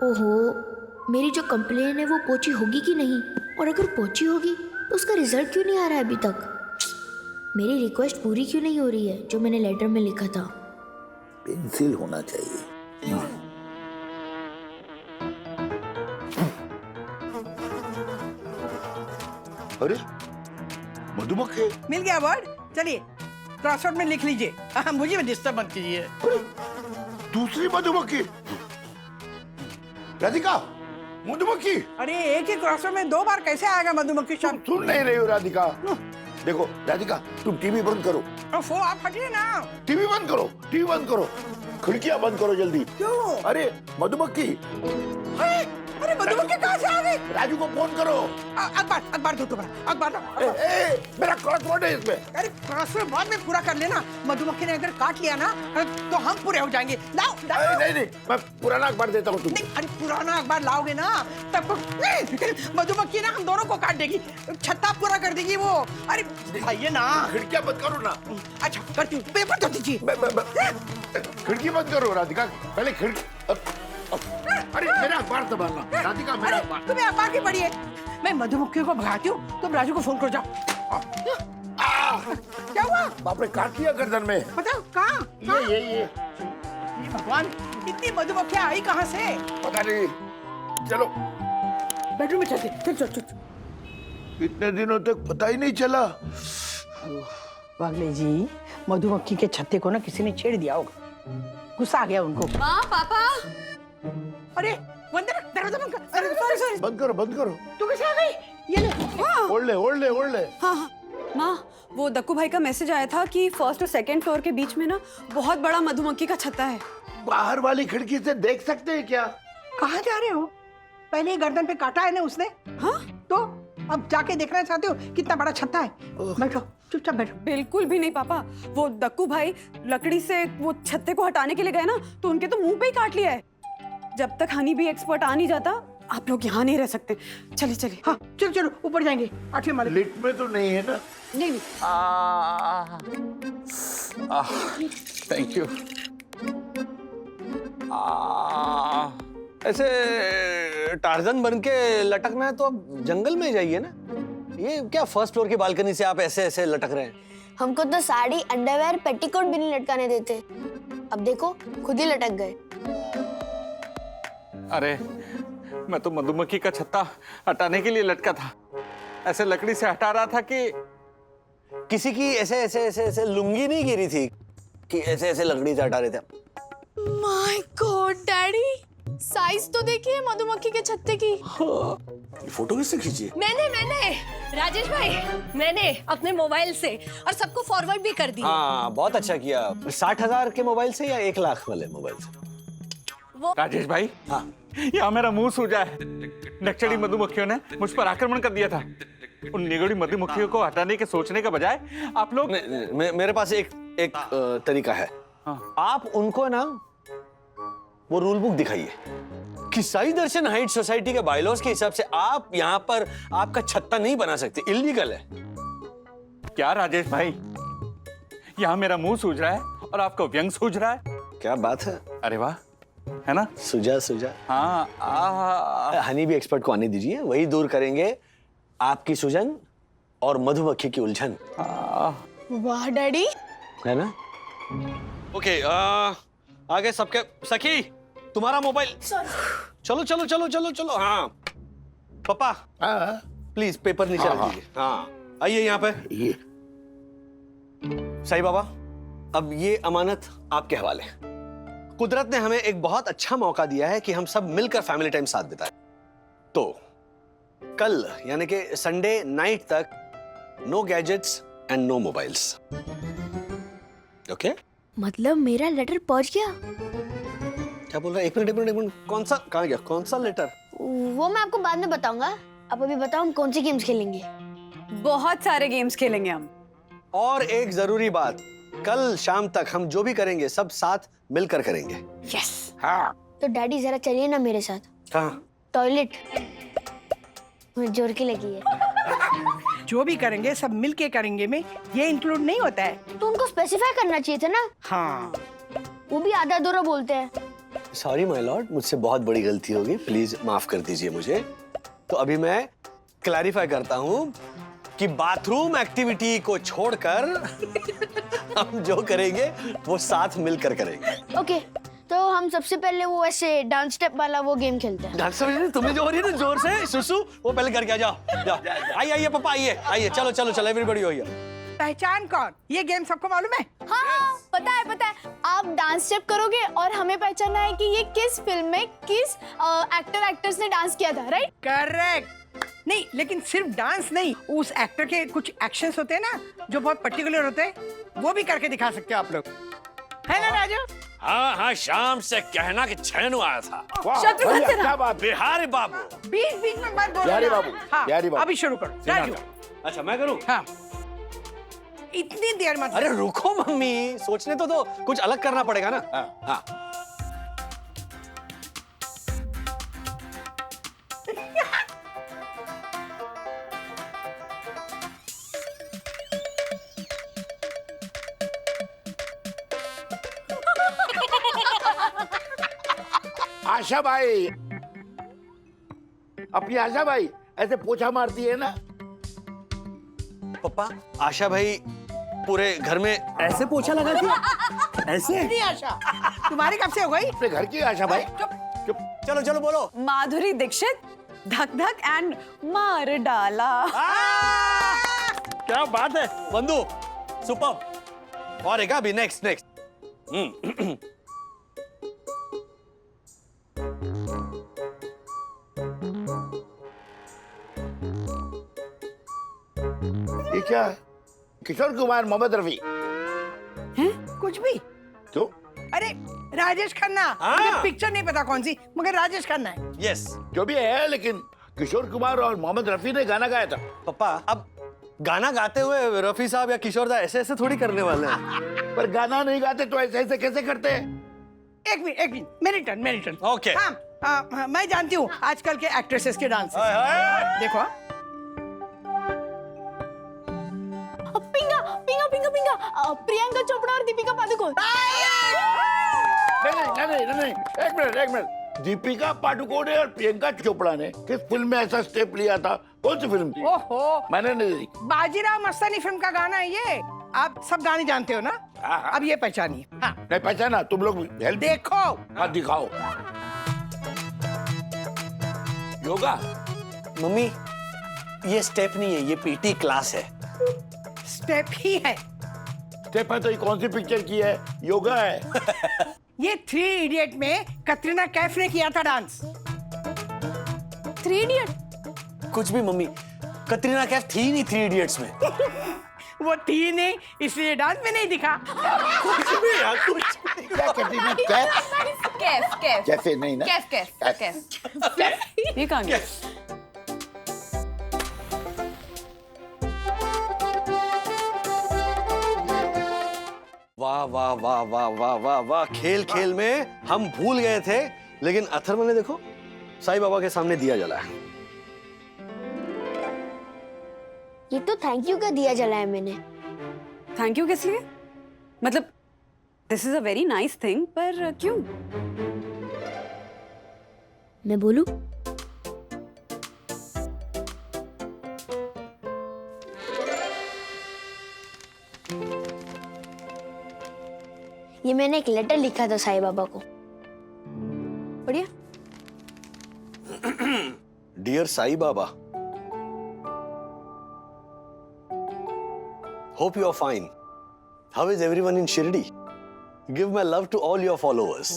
Speaker 7: ओहो, मेरी जो कंप्लेन है वो पहुंची होगी कि नहीं, और अगर पहुंची होगी तो उसका रिजल्ट क्यों नहीं आ रहा है अभी तक? मेरी रिक्वेस्ट पूरी क्यों नहीं हो रही है जो मैंने लेटर में लिखा था?
Speaker 4: पेंसिल होना चाहिए। अरे मधुमक्खी
Speaker 11: मिल गया वर्ड। चलिए क्रॉसवर्ड में लिख लीजिए। मुझे भी डिस्टर्ब मत कीजिए।
Speaker 4: दूसरी मधुमक्खी। राधिका मधुमक्खी।
Speaker 11: अरे एक ही क्रॉसवर्ड में 2 बार कैसे आएगा मधुमक्खी शब्द?
Speaker 4: सुन नहीं रही हो राधिका। देखो राधिका, तुम टीवी बंद करो।
Speaker 11: आप हटिए ना।
Speaker 4: टीवी बंद करो। खिड़कियां बंद करो जल्दी।
Speaker 11: क्यों?
Speaker 4: अरे मधुमक्खी।
Speaker 11: अरे मधुमक्खी कहाँ से आ गई?
Speaker 4: राजू को फोन करो।
Speaker 11: अखबार दो तुम्हारा, अखबार दो।
Speaker 4: मेरा क्रॉसवर्ड है इसमें।
Speaker 11: अरे क्रॉसवर्ड बाद में पूरा कर लेना। मधुमक्खी ने अगर काट लिया ना तो हम पूरे हो जाएंगे। लाओ लाओ।
Speaker 4: नहीं, मैं पुराना अखबार देता हूँ तुम्हें।
Speaker 11: नहीं, अरे पुराना अखबार लाओगे ना तब मधुमक्खी ना हम दोनों को काट देगी, छत्ता पूरा कर देगी वो। अरे भाई ना,
Speaker 4: खिड़कियाँ बंद करो ना।
Speaker 11: अच्छा करती हूँ, पेपर तो दीजिए।
Speaker 4: खिड़की बंद करो राधिका, पहले खिड़की। अरे मेरा अखबार संभालना राधिका, मेरा अखबार।
Speaker 11: तुम्हें अखबार की पढ़ी है? मैं मधुमक्खियों को भगाती हूँ, तुम राजू को फोन करो, जाओ। क्या हुआ?
Speaker 4: बाप रे, काट लिया गर्दन में।
Speaker 11: बताओ कहाँ?
Speaker 4: ये
Speaker 11: भगवान, इतनी मधुमक्खियाँ आई कहाँ से?
Speaker 4: पता नहीं। चलो
Speaker 11: बेडरूम में चलते, चल।
Speaker 4: इतने दिनों तक पता ही नहीं चला।
Speaker 11: वागले जी, मधुमक्खी के छत्ते को ना किसी ने छेड़ दिया होगा, गुस्सा आ गया उनको।
Speaker 3: माँ, पापा।
Speaker 11: अरे वंदना, दरवाजा बंद कर। अरे सॉरी।
Speaker 4: बंद करो।
Speaker 11: तू कैसे आ गई? ये ले।
Speaker 4: ओढ़ ले।
Speaker 3: हाँ, माँ, वो दक्कू भाई का मैसेज आया था कि फर्स्ट और सेकंड फ्लोर के बीच में ना बहुत बड़ा मधुमक्खी का छत्ता है।
Speaker 4: बाहर वाली खिड़की से देख सकते हैं क्या?
Speaker 11: कहाँ जा रहे हो? पहले ही गर्दन पे काटा है ना उसने।
Speaker 3: हाँ?
Speaker 11: तो अब जाके देखना चाहते हो कितना बड़ा छत्ता है? बैठो, चुपचाप बैठो।
Speaker 3: बिल्कुल भी नहीं पापा, वो दक्कू भाई लकड़ी से वो छत्ते को हटाने के लिए गए ना, तो उनके तो मुंह पे ही काट लिया है। जब तक हनी भी एक्सपर्ट आ नहीं जाता, आप लोग यहाँ नहीं रह सकते। चलिए।
Speaker 11: हाँ चलो ऊपर जाएंगे, 8वें माले।
Speaker 4: लिफ्ट में तो नहीं है ना?
Speaker 11: नहीं।
Speaker 1: Thank you. ऐसे टार्जन बन के लटकना है तो अब जंगल में जाइए ना। ये क्या फर्स्ट फ्लोर की बालकनी से आप ऐसे लटक रहे हैं?
Speaker 2: हमको तो साड़ी, अंडरवेयर, पेटीकोट भी नहीं लटकाने देते। अब देखो खुद ही लटक गए।
Speaker 5: अरे मैं तो मधुमक्खी का छत्ता हटाने के लिए लटका था, ऐसे लकड़ी से हटा रहा था कि
Speaker 1: किसी की ऐसे लुंगी नहीं गिरी थी कि ऐसे लकड़ी से हटा रहे थे।
Speaker 7: माय गॉड डैडी, साइज तो देखिए मधुमक्खी के छत्ते की।
Speaker 1: ये फोटो किससे खींची है?
Speaker 10: मैंने राजेश भाई, मैंने अपने मोबाइल से और सबको फॉरवर्ड भी कर दी।
Speaker 1: हाँ बहुत अच्छा किया। 60,000 के मोबाइल से या 1 लाख वाले मोबाइल से?
Speaker 5: राजेश भाई,
Speaker 1: हाँ
Speaker 5: यहाँ मेरा मुंह सूजा है। नक्सली मधुमक्खियों ने मुझ पर आक्रमण कर दिया था। उन निगड़ी मधुमक्खियों को हटाने के सोचने के बजाय आप लोग।
Speaker 1: मेरे पास एक तरीका है।
Speaker 5: हाँ।
Speaker 1: आप उनको ना वो रूल बुक दिखाइए कि साई दर्शन हाइट सोसाइटी के बायलॉज के हिसाब से आप यहाँ पर आपका छत्ता नहीं बना सकते, इल्लीगल है।
Speaker 5: क्या राजेश भाई, यहाँ मेरा मुंह सूज रहा है और आपका व्यंग सूझ रहा है?
Speaker 1: क्या बात है।
Speaker 5: अरे वाह, है ना?
Speaker 1: सुजा।
Speaker 5: हाँ।
Speaker 1: हनी भी एक्सपर्ट को आने दीजिए, वही दूर करेंगे आपकी सूजन और मधुमक्खी की उलझन।
Speaker 7: वाह डैडी।
Speaker 1: है ना? ओके, आगे सबके। सखी तुम्हारा मोबाइल। चलो। हाँ पापा, प्लीज पेपर नीचे रख दीजिए। हाँ आइए यहाँ पे।
Speaker 4: ये
Speaker 1: साईं बाबा, अब ये अमानत आपके हवाले। कुदरत ने हमें एक बहुत अच्छा मौका दिया है कि हम सब मिलकर फैमिली टाइम साथ बिताएं। तो कल यानी कि संडे नाइट तक no gadgets and no mobiles. Okay?
Speaker 2: मतलब मेरा लेटर पहुंच गया?
Speaker 1: क्या बोल रहा है? एक मिनट। कौन सा? कहाँ गया? कौन सा लेटर?
Speaker 2: वो मैं आपको बाद में बताऊंगा। अब अभी बताओ हम कौन सी गेम्स खेलेंगे?
Speaker 3: बहुत सारे गेम्स खेलेंगे हम।
Speaker 1: और एक जरूरी बात, कल शाम तक हम जो भी करेंगे सब साथ मिलकर करेंगे।
Speaker 3: यस।
Speaker 1: हाँ।
Speaker 2: तो डैडी जरा चलिए ना मेरे साथ।
Speaker 1: कहाँ?
Speaker 2: टॉयलेट। मुझे जोर की लगी है।
Speaker 11: जो भी करेंगे सब मिलके करेंगे में ये इंक्लूड नहीं होता है।
Speaker 2: तो उनको स्पेसिफाई करना चाहिए था ना।
Speaker 11: हाँ।
Speaker 2: वो भी आधा अधूरा बोलते हैं।
Speaker 1: सॉरी माय लॉर्ड, मुझसे बहुत बड़ी गलती होगी, प्लीज माफ कर दीजिए मुझे। तो अभी मैं क्लैरिफाई करता हूँ कि बाथरूम एक्टिविटी को छोड़कर हम जो करेंगे वो साथ मिलकर करेंगे।
Speaker 2: ओके, तो हम सबसे पहले वो ऐसे डांस स्टेप वाला वो गेम खेलते हैं।
Speaker 1: डांस तुमने जो हो रही है ना जोर से सुसु, वो पहले करके आ जाओ। आइए पापा, आइए चलो एवरीबॉडी हो गया।
Speaker 11: पहचान कौन? ये गेम सबको मालूम है?
Speaker 7: हाँ पता है। आप डांस स्टेप करोगे और हमें पहचानना है कि ये किस फिल्म में किस एक्टर्स ने डांस किया था, राइट?
Speaker 11: करेक्ट। नहीं, लेकिन सिर्फ डांस नहीं, उस एक्टर के कुछ एक्शंस होते हैं ना जो बहुत पर्टिकुलर होते हैं, वो भी करके दिखा सकते हो आप लोग, है ना राजू?
Speaker 1: हाँ हाँ, शाम से कहना कि छेनू आया था।
Speaker 4: वाह,
Speaker 3: शत्रुघ्न
Speaker 4: बढ़िया,
Speaker 3: सिन्हा।
Speaker 4: क्या बात है।
Speaker 1: बिहारी बाबू।
Speaker 11: बीच बीच में मत बोलो
Speaker 4: बिहारी
Speaker 11: ना।
Speaker 4: बाबू,
Speaker 11: हाँ,
Speaker 4: बिहारी बाबू।
Speaker 11: अभी शुरू करो राजू।
Speaker 1: अच्छा मैं करूँ?
Speaker 11: हाँ, इतनी देर मत।
Speaker 1: अरे रुको मम्मी, सोचने तो कुछ अलग करना पड़ेगा ना। हाँ।
Speaker 4: आशा भाई, अपनी आशा भाई ऐसे पोछा मारती है ना।
Speaker 1: पापा, आशा भाई पूरे घर में ऐसे पोछा लगाती है? ऐसे?
Speaker 11: नहीं आशा, तुम्हारी कब से हो गई?
Speaker 4: अपने घर की आशा भाई।
Speaker 11: चुप।
Speaker 1: चलो चलो बोलो।
Speaker 3: माधुरी दीक्षित, धक धक एंड मार डाला।
Speaker 1: क्या बात है बंधु, सुपर। और एक अभी नेक्स्ट।
Speaker 4: ये क्या है? किशोर कुमार, मोहम्मद रफी।
Speaker 11: कुछ भी।
Speaker 4: क्यों?
Speaker 11: अरे राजेश खन्ना। मुझे पिक्चर नहीं पता कौन सी, मगर राजेश खन्ना है।
Speaker 1: यस।
Speaker 4: जो भी है, लेकिन किशोर कुमार और मोहम्मद रफी ने गाना गाया था।
Speaker 1: पापा, अब गाना गाते हुए रफी साहब या किशोर दा ऐसे थोड़ी करने वाले हैं।
Speaker 4: पर गाना नहीं गाते तो ऐसे ऐसे कैसे करते हैं?
Speaker 11: एक मिनट, मेरी टर्न।
Speaker 1: ओके।
Speaker 11: हाँ, मैं जानती हूँ आजकल के एक्ट्रेसेस के डांस। देखो।
Speaker 7: पिंगा प्रियंका चोपड़ा और दीपिका पादुकोण।
Speaker 4: नहीं, एक मिनट। दीपिका पादुकोण और प्रियंका चोपड़ा ने किस फिल्म में ऐसा स्टेप लिया था? कौन सी फिल्म थी?
Speaker 11: ओहो,
Speaker 4: मैंने नहीं देखी।
Speaker 11: बाजीराव मस्तानी फिल्म का गाना है ये। आप सब गाने जानते हो ना?
Speaker 4: हाँ।
Speaker 11: अब ये पहचानिए। हाँ,
Speaker 4: नहीं पहचाना, तुम लोग हेल्प।
Speaker 11: देखो।
Speaker 4: हाँ, दिखाओ। योगा।
Speaker 1: मम्मी, ये स्टेप नहीं है, ये पीटी क्लास है।
Speaker 11: स्टेप ही है।
Speaker 4: स्टेप है तो ये कौन सी पिक्चर की है? योगा है।
Speaker 11: ये 3 इडियट में कटरीना कैफ ने किया था डांस।
Speaker 7: 3 इडियट?
Speaker 1: कुछ भी मम्मी, कतरीना कैफ थी नहीं 3 इडियट्स में।
Speaker 11: वो थी नहीं, इसलिए डांस में नहीं दिखा।
Speaker 1: कुछ भी यार, कुछ भी।
Speaker 4: क्या कटरीना कैफ?
Speaker 3: कैफ
Speaker 4: कैफे नहीं ना?
Speaker 3: कैफ। ये कहाँ गया?
Speaker 1: वाह वाह वाह वाह वाह वाह वाह, खेल खेल में हम भूल गए थे, लेकिन अथर्व ने देखो साईं बाबा के सामने दिया जलाया।
Speaker 2: ये तो थैंक यू का दिया जलाया मैंने।
Speaker 3: थैंक यू किस लिए? मतलब this is a very nice thing, पर क्यों?
Speaker 2: मैं बोलूं? ये मैंने एक लेटर लिखा था साईं बाबा को। बढ़िया।
Speaker 1: Dear Sai Baba, hope you are fine. How is everyone in Shirdi? Give my love to all your followers.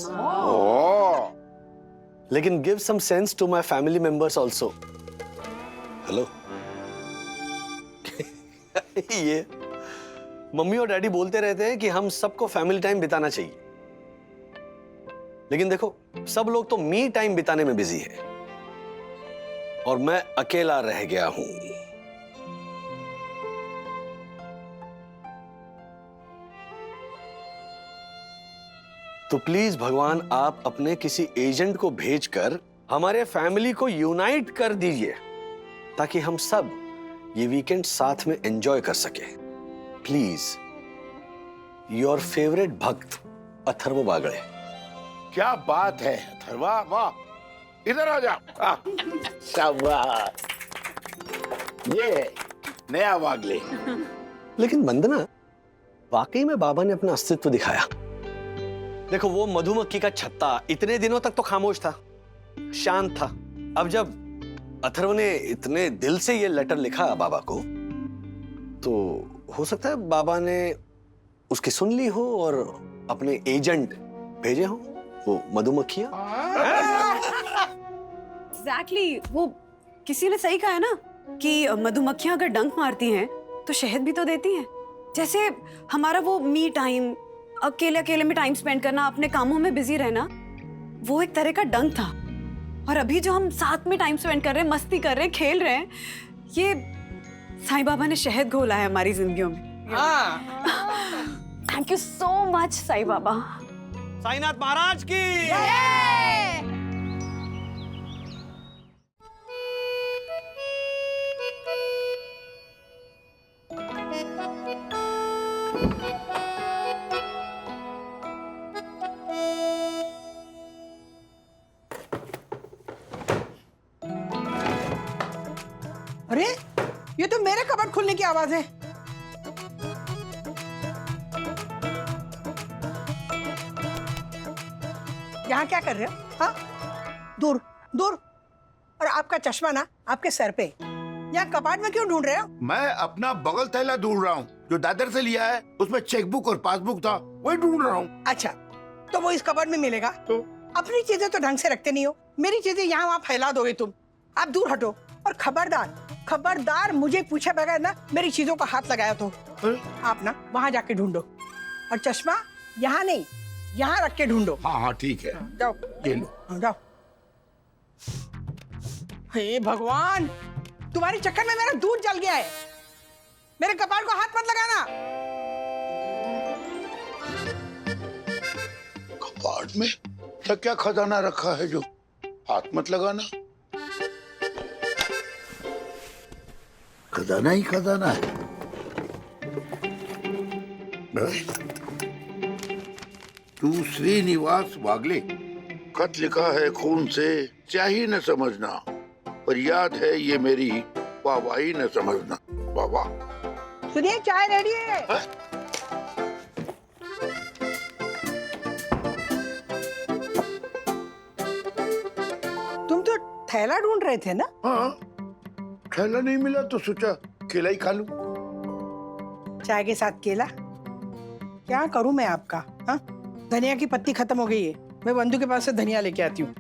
Speaker 1: लेकिन give some sense to my family members also. Hello. ये मम्मी और डैडी बोलते रहते हैं कि हम सबको फैमिली टाइम बिताना चाहिए, लेकिन देखो सब लोग तो मी टाइम बिताने में बिजी है और मैं अकेला रह गया हूं। तो प्लीज भगवान, आप अपने किसी एजेंट को भेजकर हमारे फैमिली को यूनाइट कर दीजिए ताकि हम सब ये वीकेंड साथ में एंजॉय कर सके। प्लीज, योर फेवरेट भक्त अथर्व बागड़े।
Speaker 4: क्या बात है अथर्वा, वाह। इधर आ जा। शाबाश। ये नया वागले।
Speaker 1: लेकिन वंदना, वाकई में बाबा ने अपना अस्तित्व दिखाया। देखो वो मधुमक्खी का छत्ता इतने दिनों तक तो खामोश था, शांत था। अब जब अथर्व ने इतने दिल से ये लेटर लिखा बाबा को, तो हो सकता है बाबा ने उसकी सुन ली हो और अपने एजेंट भेजे हो, वो मधुमक्खियां।
Speaker 3: एग्जैक्टली, वो किसी ने सही कहा है ना कि मधुमक्खियां अगर डंक मारती हैं तो शहद भी तो देती हैं। जैसे हमारा वो मी टाइम अकेले अकेले में टाइम स्पेंड करना, अपने कामों में बिजी रहना, वो एक तरह का डंक था। और अभी जो हम साथ में टाइम स्पेंड कर रहे हैं, मस्ती कर रहे हैं, खेल रहे हैं, ये साईं बाबा ने शहद घोला है हमारी जिंदगियों में। Thank you so much Sai Baba.
Speaker 1: Sainath Maharaj की।
Speaker 11: अरे ये तो मेरे कबर्ड खुलने की आवाज है। यहाँ क्या कर रहे हो? हाँ, दूर दूर। और आपका चश्मा ना आपके सर पे। यहाँ कबाड़ में क्यों ढूंढ रहे हो?
Speaker 4: मैं अपना बगल थैला ढूंढ रहा हूँ जो दादर से लिया है, उसमें चेकबुक और पासबुक था, वही ढूंढ रहा हूँ।
Speaker 11: अच्छा, तो वो इस कबाड़ में मिलेगा?
Speaker 4: तो
Speaker 11: अपनी चीजें तो ढंग से रखते नहीं हो, मेरी चीजें यहाँ वहाँ फैला दोगे तुम। आप दूर हटो। और खबरदार खबरदार, मुझे पूछे बगैर ना मेरी चीजों का हाथ लगाया तो आप ना वहाँ जाके ढूंढो। और चश्मा यहाँ नहीं, यहाँ रख के ढूंढो।
Speaker 4: हाँ हाँ ठीक है,
Speaker 11: जाओ
Speaker 4: ये लो।
Speaker 11: जाओ। हे भगवान, तुम्हारे चक्कर में मेरा दूध जल गया है। मेरे कपाल को हाथ मत लगाना।
Speaker 4: कपाड़ में तो क्या खजाना रखा है जो हाथ मत लगाना? खजाना ही खजाना है। तू श्रीनिवास वागले, खत लिखा है खून से, स्याही न समझना, पर याद है ये मेरी वाहवाही न समझना। वाह।
Speaker 11: सुनिए, चाय रेडी है। तुम तो थैला ढूंढ रहे थे ना?
Speaker 4: हाँ, थैला नहीं मिला तो सोचा केला ही खा लूं।
Speaker 11: चाय के साथ केला? क्या करूं मैं आपका? हाँ, धनिया की पत्ती खत्म हो गई है, मैं बंधु के पास से धनिया लेके आती हूँ।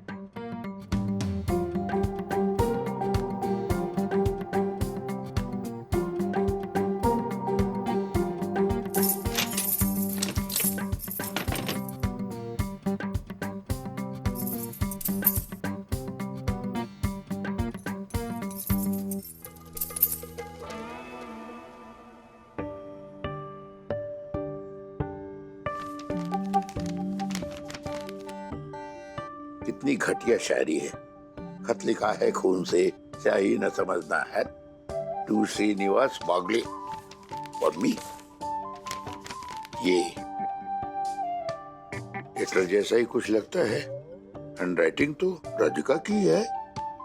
Speaker 4: कितनी घटिया शायरी है। खत लिखा है खून से, स्याही न समझना है, तू श्रीनिवास वागले और मी। ये लेटर जैसा ही कुछ लगता है। हैंडराइटिंग तो राधिका की है।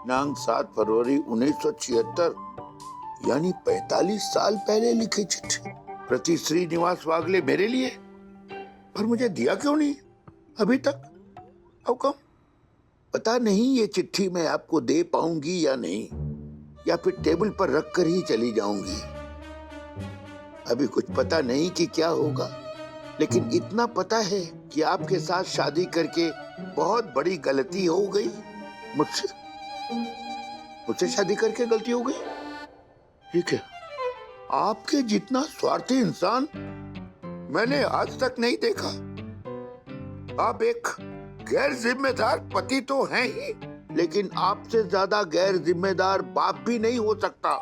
Speaker 4: नांग 7 फरवरी 1976, यानी 45 साल पहले लिखी चिट्ठी। प्रति श्रीनिवास वागले मेरे लिए, पर मुझे दिया क्यों नहीं अभी तक? How come? पता नहीं ये चिट्ठी मैं आपको दे पाऊंगी या नहीं, या फिर टेबल पर रख कर ही चली जाऊंगी। अभी कुछ पता नहीं कि क्या होगा, लेकिन इतना पता है कि आपके साथ शादी करके बहुत बड़ी गलती हो गई। मुझसे शादी करके गलती हो गई? ठीक है, आपके जितना स्वार्थी इंसान मैंने आज तक नहीं देखा। आप एक गैर जिम्मेदार पति तो हैं ही, लेकिन आपसे ज्यादा गैर जिम्मेदार बाप भी नहीं हो सकता।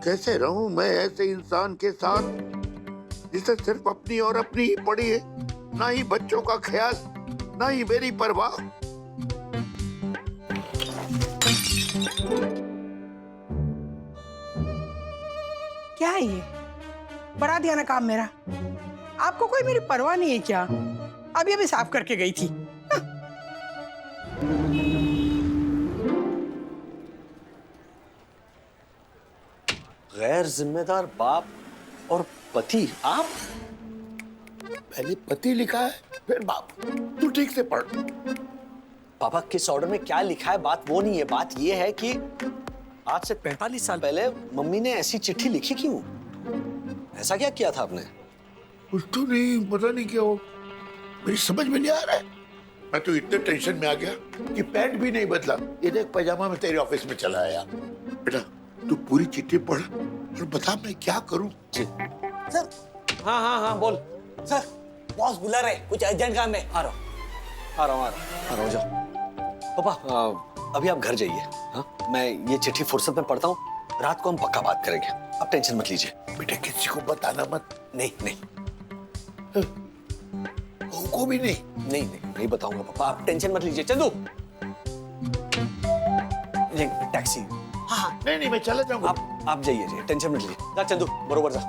Speaker 4: कैसे रहूं मैं ऐसे इंसान के साथ जिसे सिर्फ अपनी और अपनी ही पड़ी है, ना ही बच्चों का ख्याल, ना ही मेरी परवाह।
Speaker 11: क्या है ये? बढ़ा दिया ना काम मेरा। आपको कोई मेरी परवाह नहीं है क्या? अभी अभी साफ करके गई थी।
Speaker 1: गैर जिम्मेदार बाप और पति, आप?
Speaker 4: पहले पति लिखा है, फिर बाप। तू ठीक से पढ़।
Speaker 1: पापा, किस ऑर्डर में क्या लिखा है बात वो नहीं है। बात ये है कि आज से 45 साल पहले मम्मी ने ऐसी चिट्ठी लिखी क्यों? ऐसा क्या किया था आपने?
Speaker 4: कुछ तो नहीं, पता नहीं क्या हो, मेरी समझ में नहीं आ रहा है। मैं तो इतने टेंशन में आ गया कि पैंट भी नहीं बदला। ये देख, पैजामा में तेरे ऑफिस में चला आया। बेटा, तू पूरी चिट्ठी पढ़ और बता मैं क्या करूं।
Speaker 1: सर, हाँ हाँ हाँ बोल।
Speaker 9: सर बॉस बुला रहे, कुछ अर्जेंट काम है।
Speaker 1: आ रहा हूँ जाओ। पापा अभी आप घर जाइए। हाँ मैं ये चिट्ठी फुर्सत में पढ़ता हूँ, रात को हम पक्का बात करेंगे, आप टेंशन मत लीजिए।
Speaker 4: बेटे किसी को बताना मत।
Speaker 1: नहीं नहीं
Speaker 4: बहू को भी नहीं।
Speaker 1: नहीं बताऊंगा पापा, आप टेंशन मत लीजिए। चंदू ये टैक्सी।
Speaker 9: हाँ
Speaker 4: नहीं मैं चला जाऊंगा।
Speaker 1: आप जाइए, टेंशन मत लीजिए। जा चंदू बरोबर जा।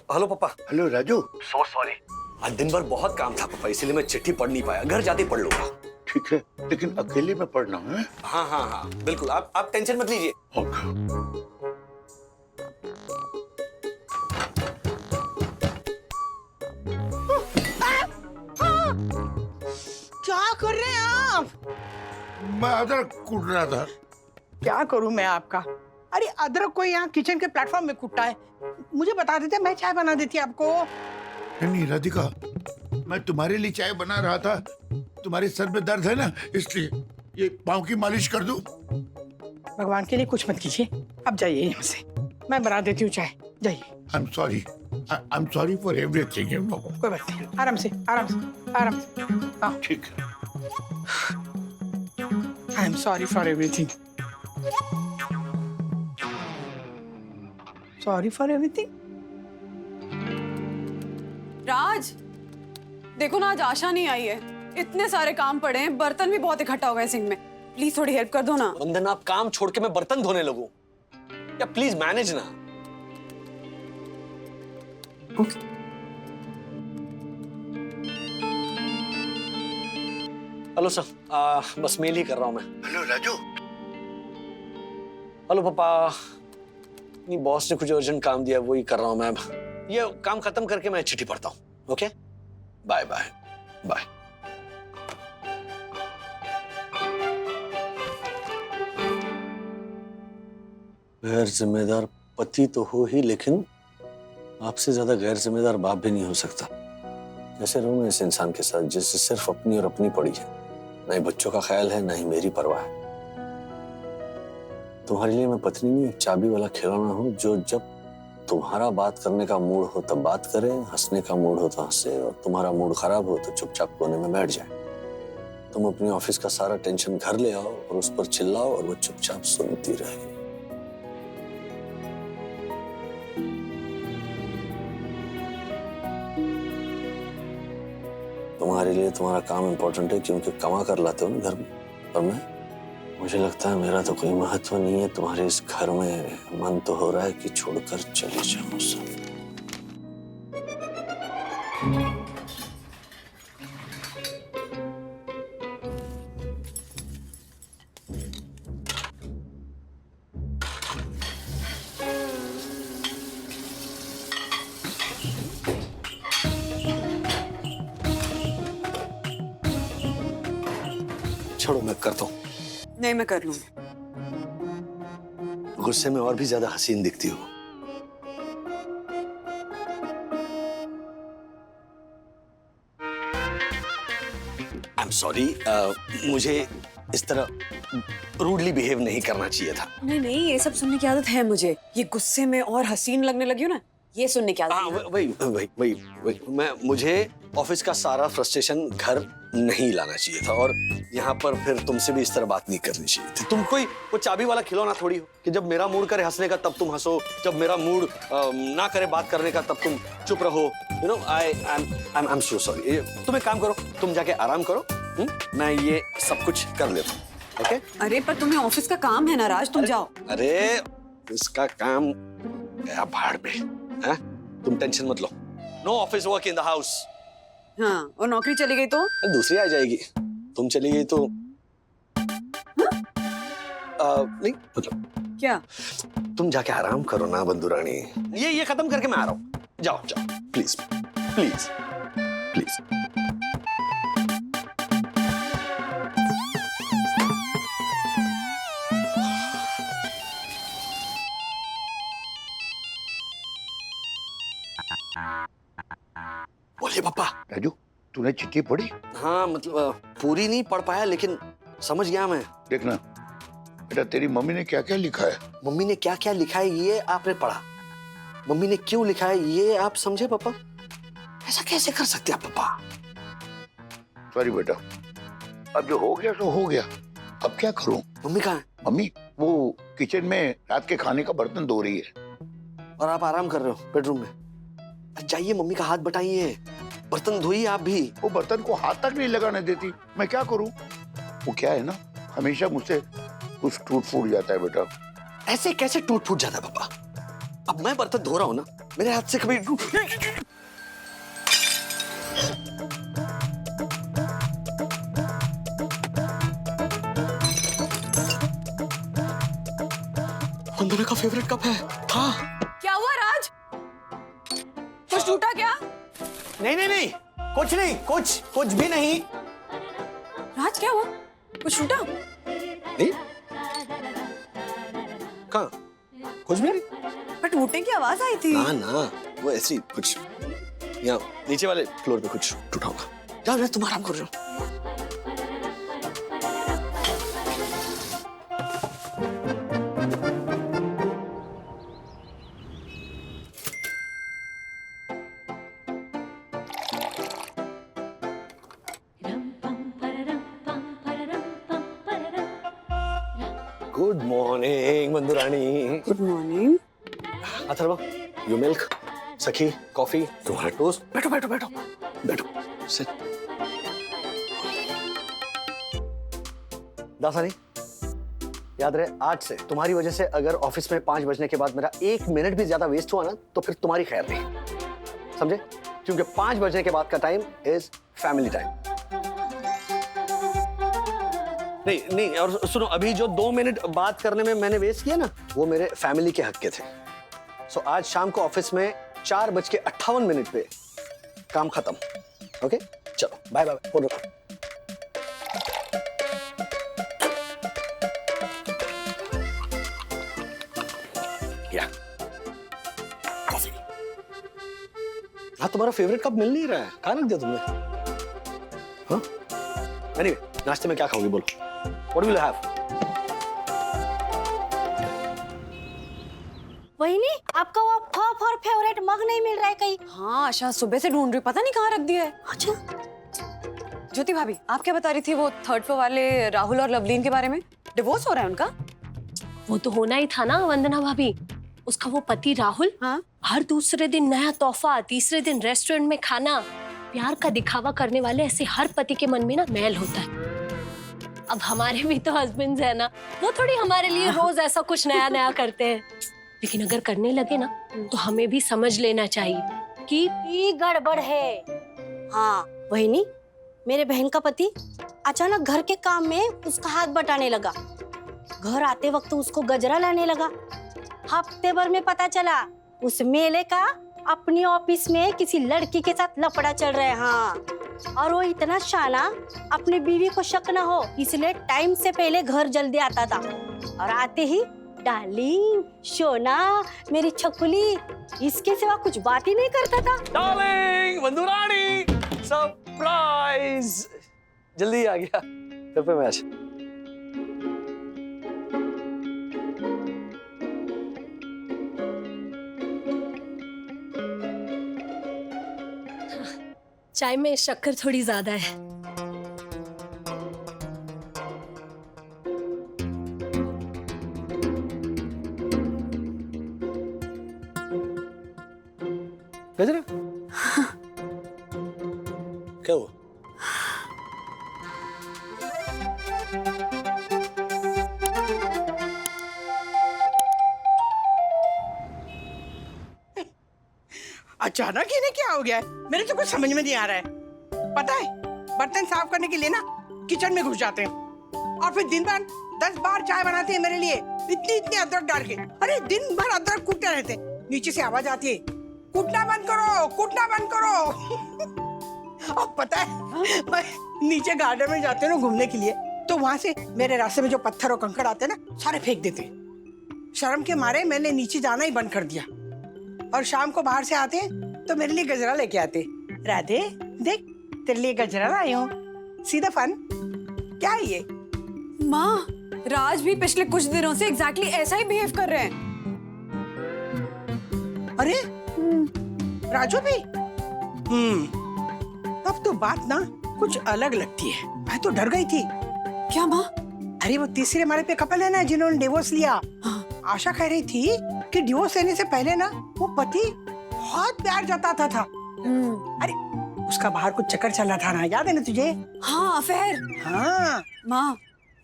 Speaker 1: हेलो पापा।
Speaker 4: हेलो राजू।
Speaker 1: सो सॉरी, आज दिन भर बहुत काम था पापा, इसीलिए मैं चिट्ठी पढ़ नहीं पाया। घर जाते पढ़ लूंगा।
Speaker 4: ठीक है लेकिन अकेले में पढ़ना है।
Speaker 1: हाँ बिल्कुल, आप टेंशन मत लीजिए।
Speaker 11: क्या कर रहे हैं आप?
Speaker 4: मैं अदरक कूट रहा था।
Speaker 11: क्या करूं मैं आपका? अरे अदरक को यहाँ किचन के प्लेटफॉर्म में कुटा है, मुझे बता देते, मैं चाय बना देती आपको।
Speaker 4: नहीं राधिका, मैं तुम्हारे लिए चाय बना रहा था। तुम्हारे सर में दर्द है ना, इसलिए ये पाँव की मालिश कर दूं।
Speaker 11: भगवान के लिए कुछ मत कीजिए, अब जाइए यहाँ से, मैं बना देती हूँ चाय, जाइए।
Speaker 4: I am sorry for everything.
Speaker 11: कोई बात नहीं, आराम से। हाँ
Speaker 4: ठीक है।
Speaker 11: I am sorry for everything. Sorry for everything.
Speaker 3: Raj देखो ना, आज आशा नहीं आई है, इतने सारे काम पड़े हैं, बर्तन भी बहुत इकट्ठा हो गए सिंक में, प्लीज थोड़ी हेल्प कर दो ना।
Speaker 1: वंदना आप काम छोड़ के मैं बर्तन धोने लगूं या प्लीज मैनेज ना। हेलो सर, बस मेल ही कर रहा हूं मैं।
Speaker 4: हेलो राजू।
Speaker 1: हेलो पापा, नहीं बॉस ने कुछ अर्जेंट काम दिया, वही कर रहा हूं मैं। ये काम खत्म करके मैं चिट्ठी पढ़ता हूं। Okay bye bye bye. गैर जिम्मेदार पति तो हो ही, लेकिन आपसे ज्यादा गैर जिम्मेदार बाप भी नहीं हो सकता। कैसे रहूं मैं इस इंसान के साथ जिससे सिर्फ अपनी और अपनी पड़ी है, ना ही बच्चों का ख्याल है, ना ही मेरी परवाह है। तुम्हारे लिए मैं पत्नी नहीं, चाबी वाला खिलौना हूं जो जब तुम्हारा बात करने का मूड हो तब बात करे, हंसने का मूड हो तो हंसे, और तुम्हारा मूड खराब हो तो चुपचाप कोने में बैठ जाए। तुम अपनी ऑफिस का सारा टेंशन घर ले आओ और उस पर चिल्लाओ और वो चुपचाप सुनती रहे। तुम्हारे लिए तुम्हारा काम इंपॉर्टेंट है क्योंकि कमा कर लाते हो ना घर में, और मुझे लगता है मेरा तो कोई महत्व नहीं है तुम्हारे इस घर में। मन तो हो रहा है कि छोड़कर चले जाऊं सब। छोड़ो मैं करता हूं।
Speaker 3: नहीं मैं कर लूंगी।
Speaker 1: गुस्से में और भी ज्यादा हसीन दिखती हो। आई एम सॉरी, मुझे इस तरह रूडली बिहेव नहीं करना चाहिए था।
Speaker 3: नहीं ये सब सुनने की आदत है मुझे, ये गुस्से में और हसीन लगने लगी हो ना, ये सुनने की आदत है।
Speaker 1: वही मुझे ऑफिस का सारा फ्रस्ट्रेशन घर नहीं लाना चाहिए था, और यहाँ पर फिर तुमसे भी इस तरह बात नहीं करनी चाहिए थी। तुम कोई वो चाबी वाला खिलौना थोड़ी हो कि जब मेरा मूड करे हंसने का तब तुम हंसो, जब मेरा मूड ना करे बात करने का तब तुम चुप रहो। You know I am so sorry. तुम एक काम करो, तुम जाके आराम करो, मैं ये सब कुछ कर लेता हूँ। ओके?
Speaker 3: अरे पर तुम्हें ऑफिस का काम है ना राज, तुम जाओ।
Speaker 1: अरे इसका काम गया भाड़ में, हैं? तुम टेंशन मत लो। No office work in the house.
Speaker 3: हाँ, और नौकरी चली गई तो
Speaker 1: दूसरी आ जाएगी। तुम चली गई तो नहीं मतलब
Speaker 3: क्या?
Speaker 1: तुम जाके आराम करो ना बंधु रानी। ये खत्म करके मैं आ रहा हूँ। जाओ जाओ प्लीज प्लीज प्लीज। बोलिए पापा।
Speaker 4: राजू तूने चिट्ठी पढ़ी?
Speaker 1: हाँ मतलब पूरी नहीं पढ़ पाया, लेकिन समझ गया मैं।
Speaker 4: देखना बेटा, तेरी मम्मी ने क्या क्या लिखा है।
Speaker 1: मम्मी ने क्या क्या लिखा है ये आपने पढ़ा, मम्मी ने क्यों लिखा है ये आप समझे पापा? ऐसा कैसे कर सकते हैं पापा?
Speaker 4: सॉरी बेटा, अब जो हो गया सो हो गया, अब क्या करूं?
Speaker 1: मम्मी कहाँ है?
Speaker 4: मम्मी वो किचन में रात के खाने का बर्तन धो रही है।
Speaker 1: और आप आराम कर रहे हो बेडरूम में? जाइए मम्मी का हाथ बटाइए, बर्तन धोइए आप भी।
Speaker 4: वो बर्तन को हाथ तक नहीं लगाने देती, मैं क्या करूं? वो क्या है ना, हमेशा मुझसे कुछ टूट फूट जाता है बेटा।
Speaker 1: ऐसे कैसे टूट फूट जाता है पापा? अब मैं बर्तन धो रहा हूं ना, मेरे हाथ से कभी वंदना का फेवरेट कप है था।
Speaker 3: क्या हुआ राज? कुछ टूटा क्या?
Speaker 1: नहीं नहीं नहीं, कुछ भी नहीं।
Speaker 3: राज क्या हुआ? कुछ टूटा?
Speaker 1: नहीं, कहाँ? कुछ भी नहीं।
Speaker 3: पर टूटने की आवाज आई थी।
Speaker 1: ना ना, वो ऐसी कुछ यहाँ नीचे वाले फ्लोर पे कुछ टूटा होगा। जाओ जाओ, तुम आराम कर रहे हो। Good morning Mandurani.
Speaker 3: Good morning.
Speaker 1: Atharva, you milk, Sakhi coffee, तुम्हारा टोस्ट। बैठो बैठो बैठो बैठो, सिट। दासानी, याद रहे आज से तुम्हारी वजह से अगर ऑफिस में 5 बजने के बाद मेरा 1 मिनट भी ज्यादा वेस्ट हुआ ना, तो फिर तुम्हारी खैर नहीं, समझे? क्योंकि 5 बजने के बाद का टाइम इज फैमिली टाइम। नहीं, और सुनो, अभी जो 2 मिनट बात करने में मैंने वेस्ट किया ना, वो मेरे फैमिली के हक के थे। सो आज शाम को ऑफिस में 4:58 पे काम खत्म। ओके, चलो बाय बाय, फोन रखो। या कॉफी। हाँ, तुम्हारा फेवरेट कप मिल नहीं रहा है, कहाँ रख दिया तुमने? हाँ, एनीवे, नाश्ते में क्या खाओगी बोलो? What will you have?
Speaker 10: वहीनी, आपका वो फॉप और फेवरेट मग नहीं मिल रहा है कहीं?
Speaker 3: हाँ आशा, सुबह से ढूंढ रही, पता नहीं कहाँ रख दिया है।
Speaker 10: अच्छा,
Speaker 3: ज्योति भाभी, आप क्या बता रही थी वो 3rd फ्लोर वाले राहुल और लवलीन के बारे में? डिवोर्स हो रहा है उनका?
Speaker 10: वो तो होना ही था ना वंदना भाभी। उसका वो पति राहुल,
Speaker 3: हाँ?
Speaker 10: हर दूसरे दिन नया तोहफा, तीसरे दिन रेस्टोरेंट में खाना, प्यार का दिखावा करने वाले ऐसे हर पति के मन में ना मैल होता है। अब हमारे भी तो हस्बैंड्स है ना, वो थोड़ी हमारे लिए रोज ऐसा कुछ नया नया करते हैं। लेकिन अगर करने लगे ना, तो हमें भी समझ लेना चाहिए कि ये गड़बड़ है। हाँ वहीनी, मेरे बहन का पति अचानक घर के काम में उसका हाथ बटाने लगा। घर आते वक्त उसको गजरा लाने लगा। हफ्ते भर में पता चला उस मेले का अपनी ऑफिस में किसी लड़की के साथ लफड़ा चल रहा है। हाँ, और वो इतना शाना, अपनी बीवी को शक न हो इसलिए टाइम से पहले घर जल्दी आता था, और आते ही डार्लिंग, सोना, मेरी छकुली, इसके सिवा कुछ बात ही नहीं करता था।
Speaker 1: डार्लिंग, मंदुरानी, सरप्राइज, जल्दी आ गया घर पे मैच।
Speaker 10: चाय में शक्कर थोड़ी ज्यादा है।
Speaker 1: गजरा? क्या हुआ?
Speaker 11: अचानक इन्हें क्या हो गया है? मेरे तो कुछ समझ में नहीं आ रहा है। पता है, बर्तन साफ करने के लिए ना किचन में घुस जाते हैं, और फिर दिन भर 10 बार चाय बनाते हैं मेरे लिए, इतनी अदरक डाल के। अरे दिन भर अदरक कूटते रहते हैं। नीचे से आवाज आती है, कूटना बंद करो, कूटना बंद करो। और पता है, मैं नीचे गार्डन में जाते हैं ना घूमने के लिए, तो वहां से मेरे रास्ते में जो पत्थर और कंकड़ आते हैं ना, सारे फेंक देते हैं। शर्म के मारे मैंने नीचे जाना ही बंद कर दिया। और शाम को बाहर से आते तो मेरे लिए गजरा लेके आते। राधे, देख तेरे लिए गजरा लाई हूँ। सीधा फन। क्या है ये?
Speaker 3: माँ, राज भी पिछले कुछ दिनों से एग्जैक्टली ऐसा ही बिहेव कर रहे हैं।
Speaker 11: अरे राजू भी? तब तो बात ना कुछ अलग लगती है। मैं तो डर गई थी।
Speaker 3: क्या माँ?
Speaker 11: अरे वो तीसरे माले पे कपल है ना जिन्होंने डिवोर्स लिया। आशा कह रही थी कि डिवोर्स लेने से पहले ना वो पति बहुत प्यार जताता था। अरे उसका बाहर कुछ चक्कर चला था ना, याद है ना तुझे?
Speaker 3: हाँ, अफेयर।
Speaker 11: हाँ
Speaker 3: माँ,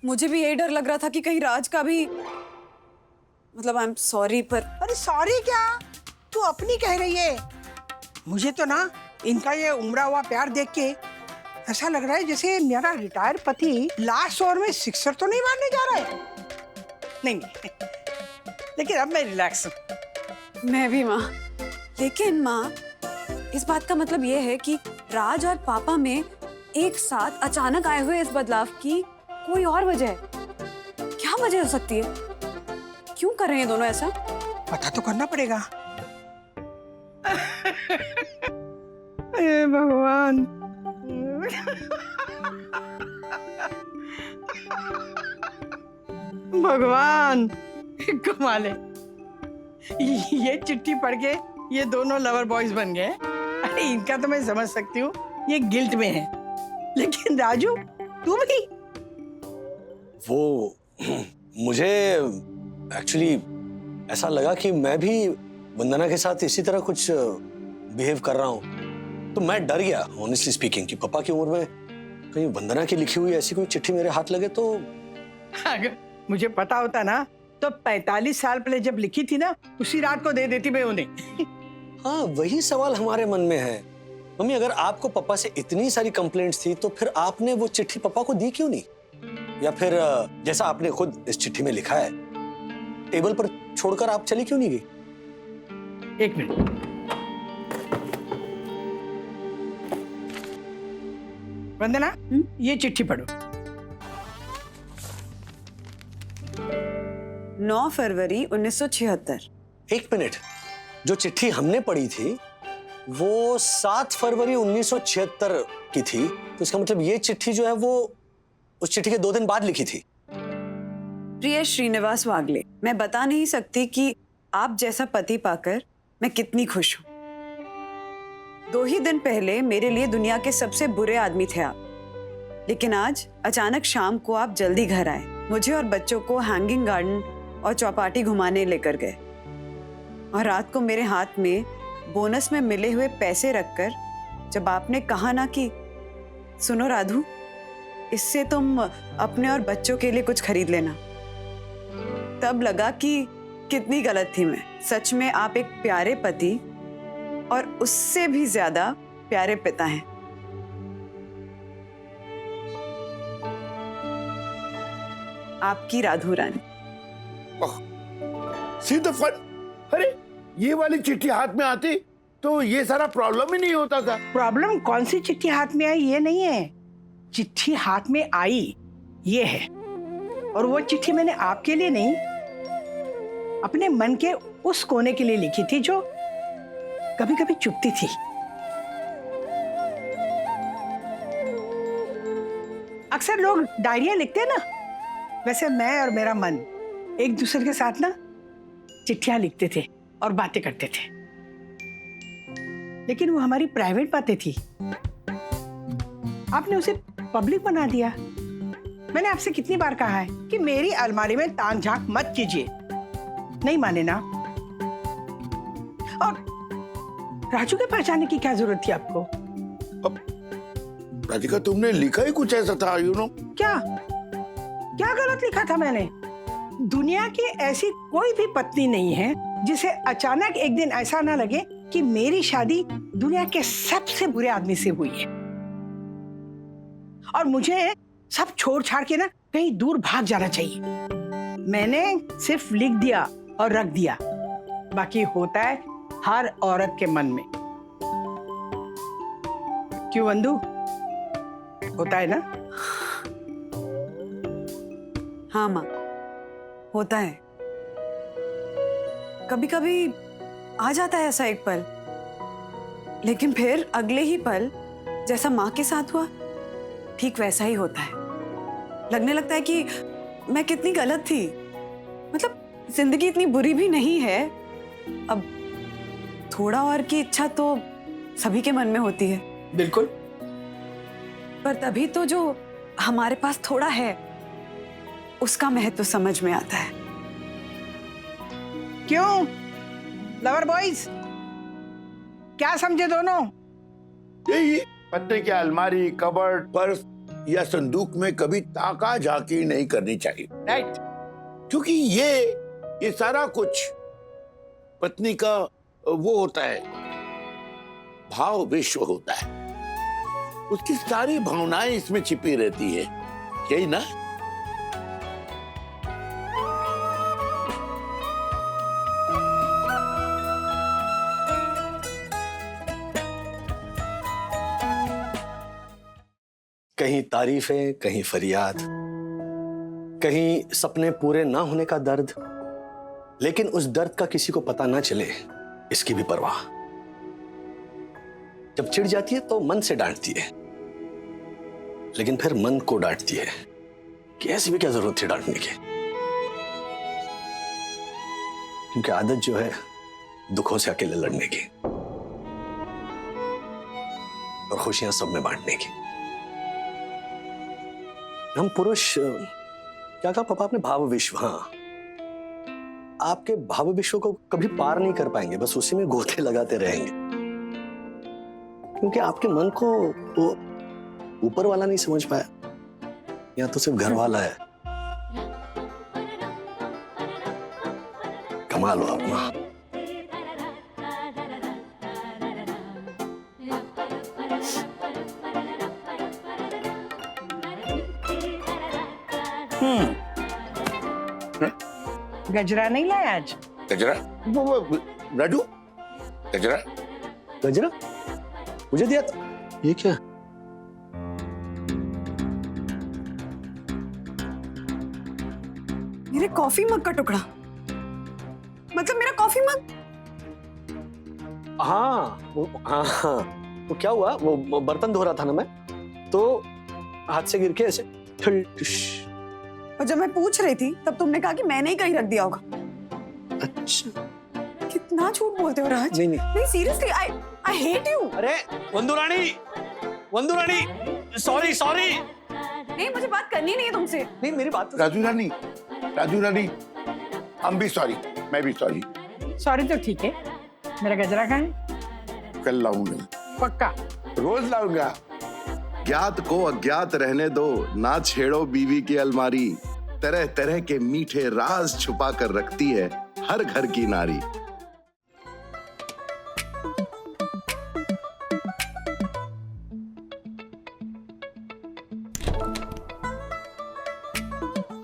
Speaker 3: मुझे भी यही डर लग रहा था कि कहीं राज का भी, मतलब आई एम सॉरी पर।
Speaker 11: अरे सॉरी क्या, तू अपनी कह रही है। मुझे तो ना इनका ये उमड़ा हुआ प्यार देख के ऐसा लग रहा है जैसे मेरा रिटायर्ड पति लास्ट ओवर में सिक्सर तो नहीं मारने जा रहा है। नहीं लेकिन अब मैं रिलैक्स हूँ।
Speaker 3: मैं भी माँ। लेकिन माँ, इस बात का मतलब ये है कि राज और पापा में एक साथ अचानक आए हुए इस बदलाव की कोई और वजह है। क्या वजह हो सकती है? क्यों कर रहे हैं दोनों ऐसा?
Speaker 11: पता तो करना पड़ेगा। हे भगवान। भगवान कमाल है। ये चिट्ठी पढ़ के ये दोनों लवर बॉयज बन गए। अरे इनका तो मैं समझ सकती हूँ, ये गिल्ट में है। लेकिन राजू तू भी?
Speaker 1: वो मुझे एक्चुअली ऐसा लगा कि मैं भी वंदना के साथ इसी तरह कुछ बिहेव कर रहा हूँ, तो मैं डर गया ऑनेस्टली स्पीकिंग कि पापा की उम्र में कहीं वंदना की लिखी हुई ऐसी कोई चिट्ठी मेरे हाथ लगे तो।
Speaker 11: अगर मुझे पता होता ना तो 45 साल पहले जब लिखी थी ना उसी रात को दे देती मैं उन्हें।
Speaker 1: हाँ, वही सवाल हमारे मन में है। मम्मी, अगर आपको पापा से इतनी सारी कंप्लेंट्स थी तो फिर आपने वो चिट्ठी पापा को दी क्यों नहीं? या फिर जैसा आपने खुद इस चिट्ठी में लिखा है, टेबल पर छोड़कर आप चली क्यों नहीं गई?
Speaker 11: एक मिनट। वंदना, ये चिट्ठी पढ़ो।
Speaker 3: 9 फरवरी 1976।
Speaker 1: एक मिनट, जो चिट्ठी हमने पढ़ी थी वो 7 फरवरी 1976 की थी, तो इसका मतलब ये चिट्ठी जो है वो उस चिट्ठी के 2 दिन बाद लिखी थी।
Speaker 3: प्रिय श्रीनिवास वागले, मैं बता नहीं सकती कि आप जैसा पति पाकर मैं कितनी खुश हूँ। 2 ही दिन पहले मेरे लिए दुनिया के सबसे बुरे आदमी थे आप, लेकिन आज अचानक शाम को आप जल्दी घर आए, मुझे और बच्चों को हैंगिंग गार्डन और चौपाटी घुमाने लेकर गए, और रात को मेरे हाथ में बोनस में मिले हुए पैसे रखकर जब आपने कहा ना कि सुनो राधू, इससे तुम अपने और बच्चों के लिए कुछ खरीद लेना, तब लगा कि कितनी गलत थी मैं। सच में आप एक प्यारे पति और उससे भी ज्यादा प्यारे पिता हैं। आपकी राधू रानी।
Speaker 4: सीधा फन। अरे ये वाली चिट्ठी हाथ में आती तो ये सारा प्रॉब्लम ही नहीं होता था।
Speaker 11: प्रॉब्लम कौन सी चिट्ठी हाथ में आई ये नहीं है, चिट्ठी हाथ में आई ये है। और वो चिट्ठी मैंने आपके लिए नहीं, अपने मन के उस कोने के लिए लिखी थी जो कभी कभी चुपती थी। अक्सर लोग डायरिया लिखते हैं ना, वैसे मैं और मेरा मन एक दूसरे के साथ ना चिट्ठियां लिखते थे और बातें करते थे, लेकिन वो हमारी प्राइवेट बातें थी। आपने उसे पब्लिक बना दिया। मैंने आपसे कितनी बार कहा है कि मेरी अलमारी में ताक झांक मत कीजिए, नहीं माने ना। और राजू के पहचानने की क्या जरूरत थी आपको?
Speaker 4: राधिका, तुमने लिखा ही कुछ ऐसा था, यू नो।
Speaker 11: क्या क्या गलत लिखा था मैंने? दुनिया की ऐसी कोई भी पत्नी नहीं है जिसे अचानक एक दिन ऐसा ना लगे कि मेरी शादी दुनिया के सबसे बुरे आदमी से हुई है और मुझे सब छोड़ छाड़ के ना कहीं दूर भाग जाना चाहिए। मैंने सिर्फ लिख दिया और रख दिया, बाकी होता है हर औरत के मन में। क्यों वंदू, होता है ना?
Speaker 3: हाँ माँ, होता है। कभी कभी आ जाता है ऐसा एक पल, लेकिन फिर अगले ही पल जैसा माँ के साथ हुआ ठीक वैसा ही होता है। लगने लगता है कि मैं कितनी गलत थी। मतलब जिंदगी इतनी बुरी भी नहीं है। अब थोड़ा और की इच्छा तो सभी के मन में होती है।
Speaker 11: बिल्कुल।
Speaker 3: पर तभी तो जो हमारे पास थोड़ा है उसका महत्व समझ में आता है।
Speaker 11: क्यों लवर बॉयज, क्या समझे दोनों?
Speaker 4: यही पत्ते की अलमारी, कबर्ड, पर्स या संदूक में कभी ताका झाकी नहीं करनी चाहिए, राइट? क्योंकि ये सारा कुछ पत्नी का वो होता है, भाव विश्व होता है। उसकी सारी भावनाएं इसमें छिपी रहती है, यही ना?
Speaker 1: कहीं तारीफें, कहीं फरियाद, कहीं सपने पूरे ना होने का दर्द, लेकिन उस दर्द का किसी को पता ना चले इसकी भी परवाह। जब चिढ़ जाती है तो मन से डांटती है, लेकिन फिर मन को डांटती है कि ऐसी भी क्या जरूरत थी डांटने की। क्योंकि आदत जो है दुखों से अकेले लड़ने की और खुशियां सब में बांटने की। हम पुरुष, क्या कहा पापा आपने, भाव विश्व। हाँ, आपके भाव विश्व को कभी पार नहीं कर पाएंगे, बस उसी में गोते लगाते रहेंगे। क्योंकि आपके मन को वो ऊपर वाला नहीं समझ पाया, या तो सिर्फ घर वाला है। कमाल हो आप मां।
Speaker 11: गजरा नहीं लाया आज?
Speaker 4: गजरा? वो राजू, गजरा?
Speaker 1: गजरा मुझे दिया था। ये क्या?
Speaker 3: मेरे कॉफी मग का टुकड़ा, मतलब मेरा कॉफी मग।
Speaker 1: हाँ वो क्या हुआ, वो बर्तन धो रहा था ना मैं, तो हाथ से गिर के ऐसे
Speaker 3: और जब मैं पूछ रही थी तब तुमने कहा कि मैंने ही कहीं रख दिया होगा।
Speaker 1: अच्छा,
Speaker 3: कितना झूठ बोलते हो राज। नहीं सीरियसली, आई हेट यू।
Speaker 1: अरे वंदू रानी, सॉरी।
Speaker 3: नहीं, मुझे बात करनी नहीं है तुमसे।
Speaker 1: नहीं, मेरी बात तो
Speaker 4: राजू रानी, हम भी सॉरी, मैं भी सॉरी।
Speaker 11: सॉरी तो ठीक है, मेरा गजरा कहाँ है?
Speaker 4: कल लाऊंगा,
Speaker 11: पक्का
Speaker 4: रोज लाऊंगा।
Speaker 12: ज्ञात को अज्ञात रहने दो, ना छेड़ो बीवी की अलमारी। तरह तरह के मीठे राज छुपा कर रखती है हर घर की नारी।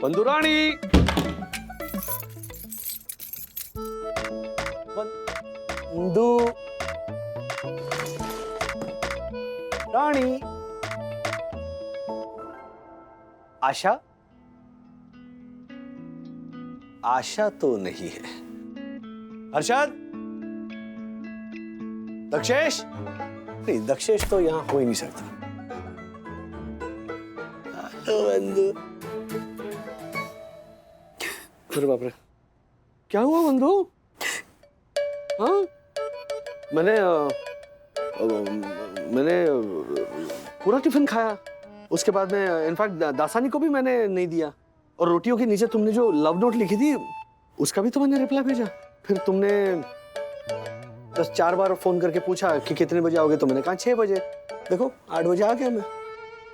Speaker 1: वंदू रानी, वंदू रानी, आशा तो नहीं है। हर्षद, दक्षेश, नहीं दक्षेश तो यहां हो ही नहीं सकता। बंधु, अरे बाप रे, क्या हुआ बंधु? हाँ, मैंने पूरा टिफिन खाया, उसके बाद में इनफैक्ट दासानी को भी मैंने नहीं दिया, और रोटियों के नीचे तुमने जो लव नोट लिखी थी उसका भी तो मैंने रिप्लाई भेजा। फिर तुमने 4 बार फोन करके पूछा कि कितने बजे आओगे, तो मैंने कहा 6 बजे। देखो 8 बजे आ गया मैं।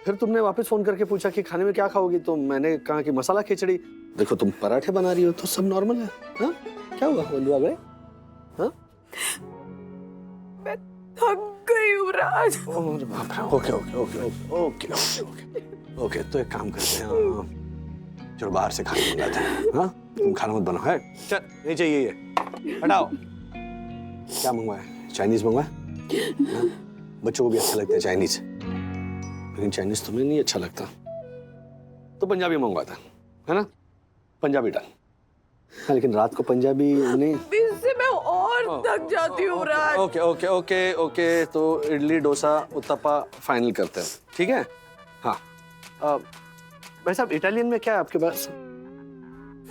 Speaker 1: फिर तुमने वापस फोन करके पूछा कि खाने में क्या खाओगी, तो मैंने कहा कि मसाला खिचड़ी। देखो तुम पराठे बना रही हो, तो सब नॉर्मल है। हाँ, क्या हुआ बोलू आगे? हाँ,
Speaker 3: मैं थक गई हूँ राज।
Speaker 1: ओके, तो एक काम करते हैं, चलो बाहर से खाना मंगाते हैं। हाँ, तुम खाना मत बनाओ, है? चल, नहीं चाहिए ये, हटाओ। क्या मंगवाया? चाइनीज मंगवाया? बच्चों को भी अच्छा लगता है चाइनीज, लेकिन चाइनीज तुम्हें नहीं अच्छा लगता, तो पंजाबी मंगवाता है ना? पंजाबी डन। हाँ, लेकिन रात को पंजाबी नहीं,
Speaker 3: इससे मैं और थक जाती हूँ राज।
Speaker 1: ओके, तो इडली, डोसा, उत्तपा फाइनल करते हैं, ठीक है? हाँ, वैसे आप इटालियन में क्या है आपके पास?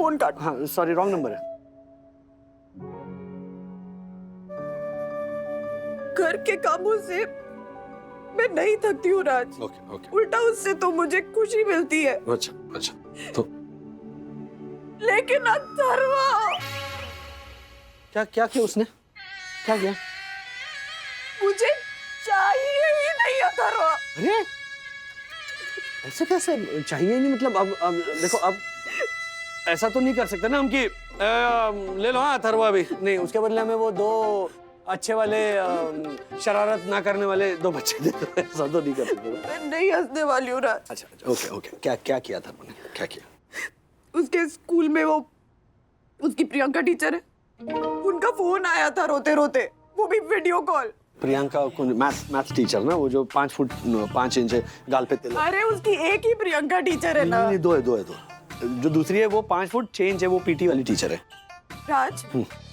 Speaker 3: फोन काट।
Speaker 1: हाँ सॉरी, रॉन्ग नंबर है।
Speaker 3: घर के कामों से मैं नहीं थकती हूँ राज।
Speaker 1: Okay okay.
Speaker 3: उल्टा उससे तो मुझे खुशी मिलती है।
Speaker 1: अच्छा अच्छा, तो
Speaker 3: लेकिन अथर्वा,
Speaker 1: क्या क्या किया उसने? क्या किया?
Speaker 3: मुझे चाहिए ही नहीं अथर्वा।
Speaker 1: अरे ऐसे कैसे चाहिए नहीं? मतलब अब देखो, अब ऐसा तो नहीं कर सकते ना हम कि ले लो हाँ अथर्वा भी नहीं, उसके बदले हमें वो 2 अच्छे वाले शरारत ना करने वाले 2 बच्चे दे दो। ऐसा तो नहीं कर सकते।
Speaker 3: मैं नहीं हंसने वाली हूँ राज।
Speaker 1: अच्छा अच्छा, ओके ओके। क्या क्या किया था मैंने? क्या किया?
Speaker 3: उसके स्कूल में वो उसकी प्रियंका टीचर है, उनका फोन आया था रोते रोते, वो भी वीडियो कॉल।
Speaker 1: प्रियंका कौन? मैथ्स टीचर ना, वो जो 5 फुट 5 इंच गाल पे तिलक।
Speaker 3: अरे उसकी एक ही प्रियंका टीचर है ना।
Speaker 1: नहीं, 2 है 2 है 2। जो दूसरी है वो 5 फुट 6 इंच है, वो पीटी वाली टीचर है।
Speaker 3: राज,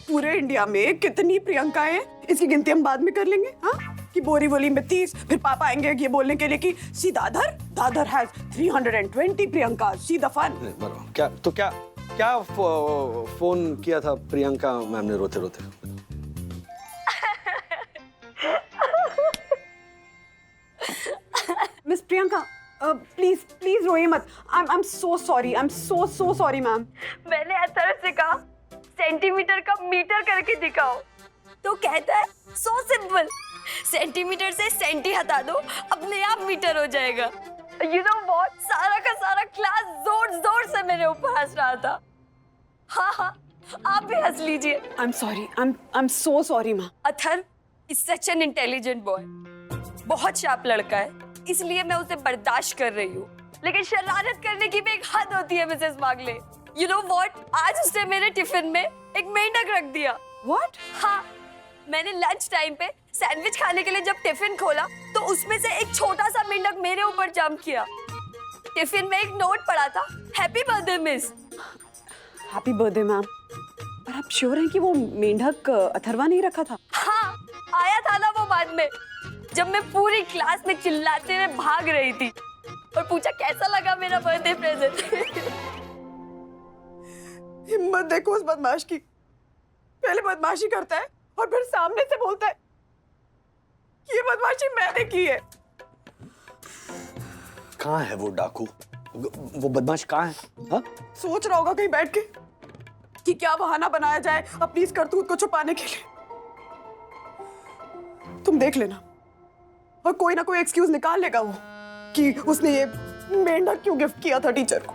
Speaker 3: पूरे इंडिया में कितनी प्रियंकाएं हैं, इसकी गिनती हम बाद में कर लेंगे। हाँ, कि बोरी बोली में 30, फिर पापा आएंगे ये बोलने के लिए कि see Dadar has 320 Priyanka, see the fun.
Speaker 1: बराबर। क्या तो क्या क्या फोन किया था प्रियंका मैम ने रोते रोते?
Speaker 3: मिस प्रियंका, प्लीज रोइए मत। आई एम सो सॉरी मैम।
Speaker 13: मैंने अथर्व से कहा सेंटीमीटर का मीटर करके दिखाओ, तो कहता है सो सिंपल, सेंटीमीटर से सेंटी हटा दो, अपने आप मीटर हो जाएगा। यू नो व्हाट, सारा का सारा क्लास जोर जोर से मेरे ऊपर हंस रहा था। हाँ, आप भी हंस लीजिए।
Speaker 3: आई am so sorry ma'am.
Speaker 13: Atharva is such an intelligent boy, बहुत शार्प लड़का है, इसलिए मैं उसे बर्दाश्त कर रही हूँ। लेकिन शरारत करने की भी एक हद होती है मिसेस मागले। यू नो व्हाट, आज उसने मेरे टिफिन में एक मेंढक रख दिया।
Speaker 3: व्हाट?
Speaker 13: हाँ, मैंने लंच टाइम पे सैंडविच खाने के लिए जब टिफिन खोला तो उसमें से एक छोटा सा मेंढक मेरे ऊपर जंप किया। टिफिन में एक नोट पड़ा था, happy birthday miss.
Speaker 3: Happy birthday ma'am. पर आप श्योर हैं कि वो मेंढक अथर्वा नहीं रखा था?
Speaker 13: हाँ, आया था ना वो बाद में, जब मैं पूरी क्लास में चिल्लाते हुए भाग रही थी और पूछा कैसा लगा मेरा बर्थडे प्रेजेंट।
Speaker 3: हिम्मत देखो उस बदमाश की, पहले बदमाशी करता है और फिर सामने से बोलता है ये बदमाशी मैंने की है।
Speaker 1: कहाँ है वो डाकू? वो बदमाश कहाँ है? हाँ?
Speaker 3: सोच रहा होगा कहीं बैठ के कि क्या बहाना बनाया जाए अपनी इस करतूत को छुपाने के लिए। तुम देख लेना, और कोई ना कोई एक्सक्यूज निकाल लेगा वो कि उसने ये मेंढक क्यों गिफ्ट किया था टीचर को।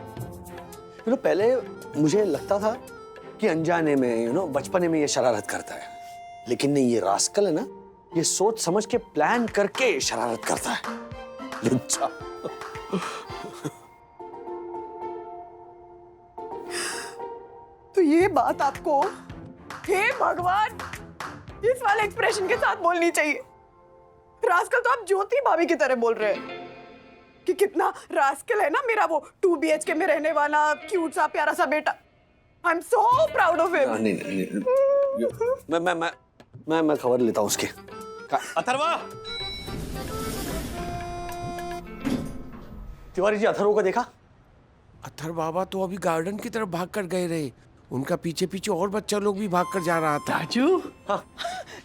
Speaker 1: पहले मुझे लगता था कि अनजाने में बचपने में ये शरारत करता है, लेकिन नहीं, ये रास्कल है ना, ये सोच समझ के प्लान करके शरारत करता है। अच्छा।
Speaker 3: तो ये बात आपको हे भगवान इस वाले एक्सप्रेशन के साथ बोलनी चाहिए। रास्कल तो आप ज्योति भाभी की तरह बोल रहे हैं कि कितना रास्कल है ना मेरा वो 2 BHK में रहने वाला क्यूट सा प्यारा सा बेटा। आई am so proud of him.
Speaker 1: नहीं, मैं खबर लेता हूँ उसके। अथर्वा! तिवारी जी, अथर्व को देखा?
Speaker 14: अथर्व बाबा तो अभी गार्डन की तरफ भाग कर गए रहे, उनका पीछे पीछे और बच्चा लोग भी भाग कर जा रहा था।
Speaker 11: राजू, हाँ।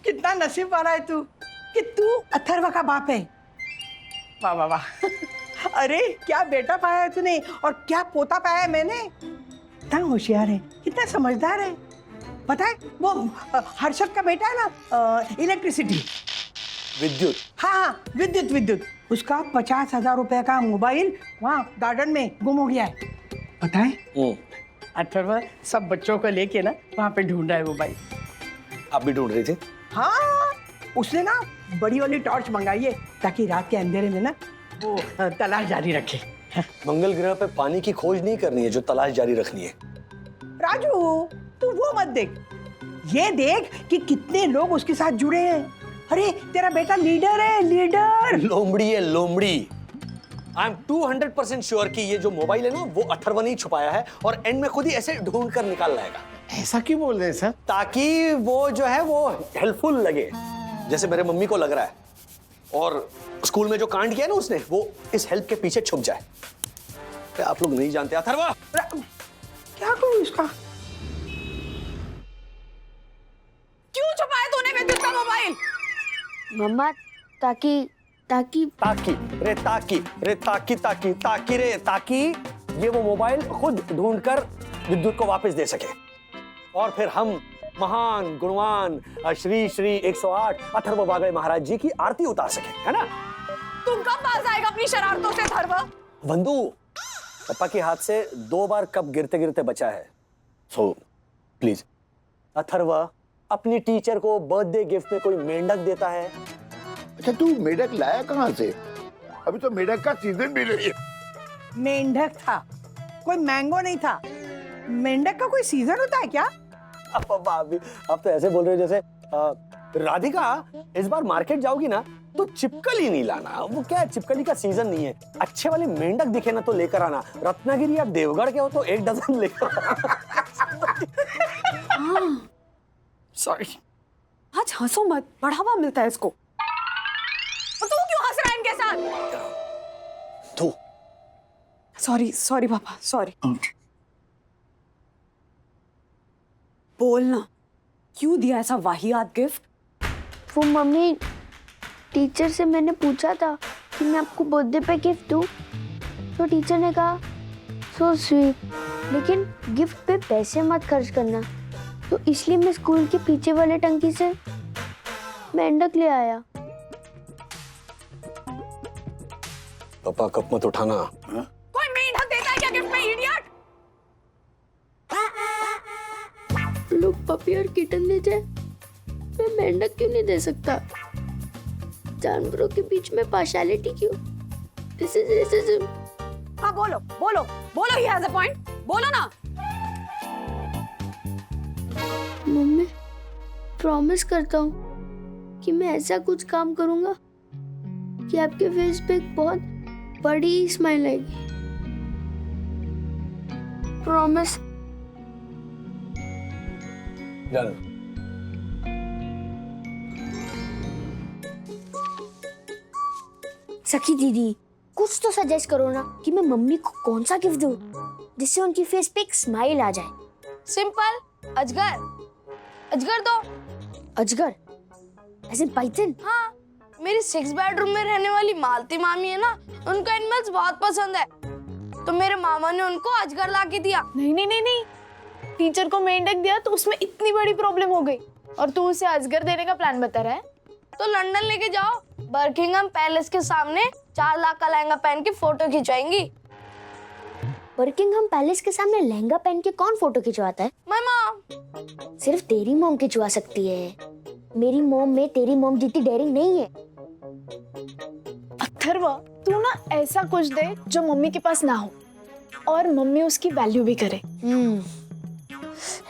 Speaker 11: कितना नसीब वाला है तू कि तू अथर्व का बाप है। वाह वाह वाह। अरे क्या बेटा पाया है तूने, और क्या पोता पाया है मैंने। कितना होशियार है, कितना समझदार है। पता है वो हर्षद का बेटा है ना, इलेक्ट्रिसिटी,
Speaker 1: विद्युत।
Speaker 11: हाँ, विद्युत, उसका 50,000 रुपए का मोबाइल वहाँ गार्डन में गुम हो गया है। पता है अथर्व सब बच्चों को लेके ना वहाँ पे ढूंढ रहा है मोबाइल।
Speaker 1: आप भी ढूंढ रहे थे?
Speaker 11: हाँ, उसने ना बड़ी वाली टॉर्च मंगाई है ताकि रात के अंधेरे में ना वो तलाश जारी रखे।
Speaker 1: मंगल ग्रह पे पानी की खोज नहीं करनी है जो तलाश जारी रखनी है।
Speaker 11: राजू, तू वो मत देख, ये देख कि कितने लोग उसके साथ जुड़े हैं। अरे तेरा बेटा लीडर है, लीडर।
Speaker 1: लोमड़ी है, लोमड़ी। आई एम 200% श्योर कि ये जो मोबाइल है ना वो अथर्व ने छुपाया है और एंड में खुद ही ऐसे ढूंढ कर निकाल लाएगा।
Speaker 14: ऐसा क्यों बोल रहे हैं सर?
Speaker 1: ताकि वो जो है वो हेल्पफुल लगे, जैसे मेरे मम्मी को लग रहा है, और स्कूल में जो कांड किया ना उसने, वो इस हेल्प के पीछे छुप जाए। आप लोग नहीं जानते। अथर्व,
Speaker 11: क्या करूं इसका?
Speaker 3: क्यों छुपाया तूने विद्युत का मोबाइल?
Speaker 2: मम्मा ताकि ताकि
Speaker 1: ताकि रे ताकि रे ताकि ताकि ताकि रे ताकि ये वो मोबाइल खुद ढूंढकर विद्युत को वापस दे सके और फिर हम महान गुणवान श्री श्री 108 अथर्व वागड़े महाराज जी की आरती उतार सके, है ना?
Speaker 3: तुम कब बाज आएगा अपनी शरारतों से अथर्व?
Speaker 1: बंधु, पापा के हाथ से 2 बार कप गिरते गिरते बचा है। सो प्लीज अथर्व अपनी टीचर को बर्थडे गिफ्ट में कोई मेंढक देता है।
Speaker 4: अच्छा तू मेढक लाया कहाँ से? अभी तो मेढक का सीजन भी नहीं है।
Speaker 11: मेंढक था, कोई मैंगो नहीं था। मेंढक का कोई सीजन होता है क्या?
Speaker 1: आप तो ऐसे बोल रहे हो जैसे राधिका इस बार मार्केट जाओगी ना तो चिपकली नहीं लाना। वो क्या है, चिपकली का सीजन नहीं है। अच्छे वाले मेंढक दिखे ना तो लेकर आना। रत्नागिरी या देवगढ़ के हो तो 1 डजन लेकर आना।
Speaker 3: सॉरी। आज हंसो मत, बढ़ावा मिलता है इसको। और तू क्यों हंस रहा है इनके साथ?
Speaker 1: तू
Speaker 3: सॉरी पापा, सॉरी। बोलना, क्यों दिया ऐसा वाहियात गिफ्ट?
Speaker 2: वो मम्मी, टीचर से मैंने पूछा था कि मैं आपको बर्थडे पे गिफ्ट दूं, तो टीचर ने कहा सो स्वीट, लेकिन गिफ्ट पे पैसे मत खर्च करना। तो इसलिए मैं स्कूल के पीछे वाले टंकी से मेंढक ले आया।
Speaker 1: पापा कप मत उठाना।
Speaker 3: कोई मेंढक देता है क्या गिफ्ट में, इडियट?
Speaker 2: लोग पपी और किटन दे जाए, मैं मेंढक क्यों नहीं दे सकता? जानवरों के बीच में पार्शियलिटी क्यों? This is racism.
Speaker 3: हाँ बोलो, ही हैज अ पॉइंट, बोलो ना।
Speaker 2: मम्मी, प्रॉमिस करता हूँ कि मैं ऐसा कुछ काम करूंगा कि आपके फेस पे एक बहुत बड़ी स्माइल आएगी। प्रॉमिस।
Speaker 1: डन।
Speaker 2: सखी दीदी, कुछ तो सजेस्ट करो ना कि मैं मम्मी को कौन सा गिफ्ट दूं जिससे उनकी फेस पे एक स्माइल आ जाए।
Speaker 13: सिंपल, अजगर। अजगर दो।
Speaker 2: अजगर? ऐसे पाइथन?
Speaker 13: हाँ, मेरी 6 बेडरूम में रहने वाली मालती मामी है ना, उनको एनिमल्स बहुत पसंद है, तो मेरे मामा ने उनको अजगर ला के दिया।
Speaker 7: नहीं, टीचर को मेंढक दिया तो उसमें इतनी बड़ी प्रॉब्लम हो गई और तू उसे अजगर देने का प्लान बता रहा है?
Speaker 13: तो लंदन लेके जाओ, बर्किंघम पैलेस के सामने 4 लाख का लहंगा पहन के फोटो खिंचवाएंगी।
Speaker 2: बर्किंघम पैलेस के सामने लहंगा पहन के कौन फोटो खिंचवाता है?
Speaker 13: My mom.
Speaker 2: सिर्फ तेरी मॉम खिंचवा सकती है। मेरी मॉम में तेरी मॉम जितनी डेयरिंग नहीं है।
Speaker 7: अथर्वा, तू ना ऐसा कुछ दे जो मम्मी के पास ना हो और मम्मी उसकी वैल्यू भी करे।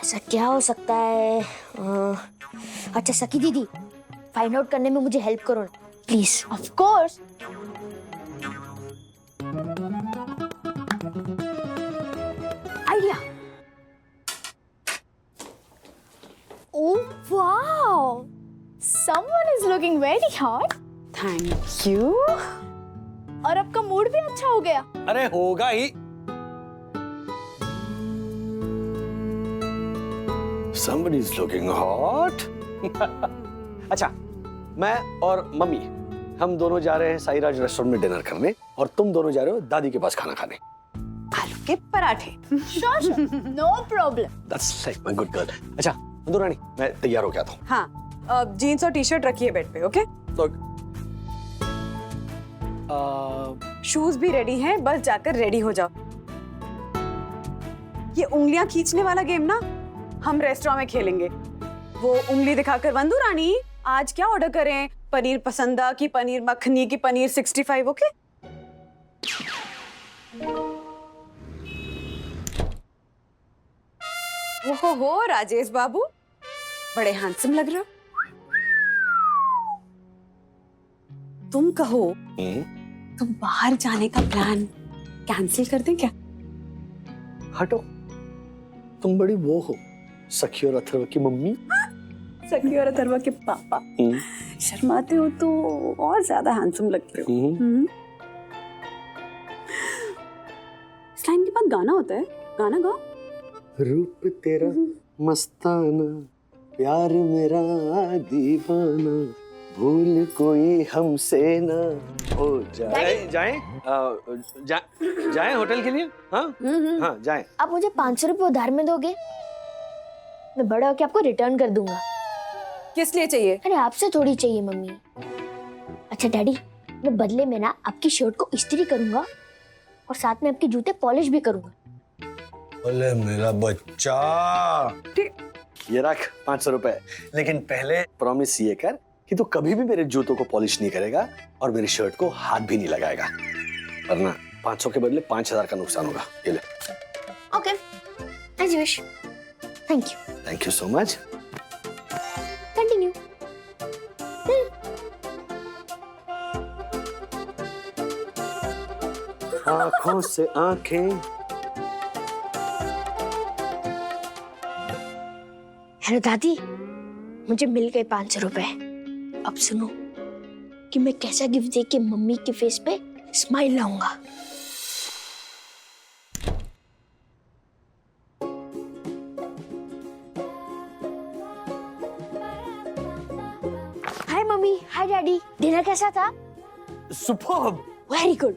Speaker 2: ऐसा क्या हो सकता है? अच्छा सखी दीदी, फाइंड आउट करने में मुझे हेल्प करो ना please.
Speaker 7: Of course.
Speaker 2: Idea.
Speaker 7: Oh wow, someone is looking very hot.
Speaker 3: Thank you.
Speaker 7: और आपका मूड भी अच्छा हो गया।
Speaker 1: अरे होगा ही। Somebody is looking hot. अच्छा, मैं और मम्मी हम दोनों जा रहे हैं साईराज रेस्टोरेंट में डिनर करने और तुम दोनों जा रहे हो दादी के पास खाना खाने।
Speaker 3: आलू के पराठे।
Speaker 7: Sure, no problem.
Speaker 1: That's like my good girl. अच्छा, अंदर रानी, मैं तैयार हो गया था।
Speaker 3: हाँ, जीन्स और टी-शर्ट रखिए बेड पे, ओके? शूज भी रेडी हैं, बस जाकर रेडी हो जाओ। ये उंगलियां खींचने वाला गेम ना हम रेस्टोरेंट में खेलेंगे। वो उंगली दिखाकर, वंदू रानी आज क्या ऑर्डर करें? पनीर पसंदा की पनीर मखनी की पनीर 65, ओके? ओहो राजेश बाबू, बड़े हैंडसम लग रहे हो। तुम कहो तो बाहर जाने का प्लान कैंसिल कर दें क्या?
Speaker 1: हटो, तुम बड़ी वो हो, सखी और अथर्व की मम्मी।
Speaker 3: सखी और अथर्व के पापा। शर्माते हो तो और ज्यादा हैंडसम लगते हो। इस लाइन के बाद गाना होता है, गाना गाओ।
Speaker 1: रूप तेरा मस्ताना, प्यार मेरा दीवाना, भूल कोई हमसे ना हो जाए। जाएं होटल के लिए? हाँ हाँ जाएं।
Speaker 2: आप मुझे 500 रुपए उधार में दोगे? मैं बड़ा होके आपको रिटर्न कर दूंगा।
Speaker 3: किस लिए चाहिए?
Speaker 2: अरे आपसे थोड़ी चाहिए मम्मी। अच्छा डैडी, मैं बदले में ना आपकी शर्ट को इस्त्री करूंगा और साथ में आपके जूते पॉलिश भी करूंगा।
Speaker 1: अरे मेरा बच्चा, ये रख 500 रुपए, लेकिन पहले प्रॉमिस ये कर कि तू कभी भी मेरे जूतों को पॉलिश नहीं करेगा और मेरी शर्ट को हाथ भी नहीं लगाएगा, वरना 500 के बदले 5000 का नुकसान होगा। ये ले।
Speaker 2: Okay, as you wish.
Speaker 1: Thank you so much.
Speaker 2: Continue.
Speaker 1: आंखों से आंखें।
Speaker 2: हेलो दादी, मुझे मिल गए 500 रुपए। अब सुनो कि मैं कैसा गिफ्ट दे के मम्मी के फेस पे स्माइल लाऊंगा। हाय मम्मी, हाय डैडी, डिनर कैसा था?
Speaker 1: सुपर्ब।
Speaker 2: Very good.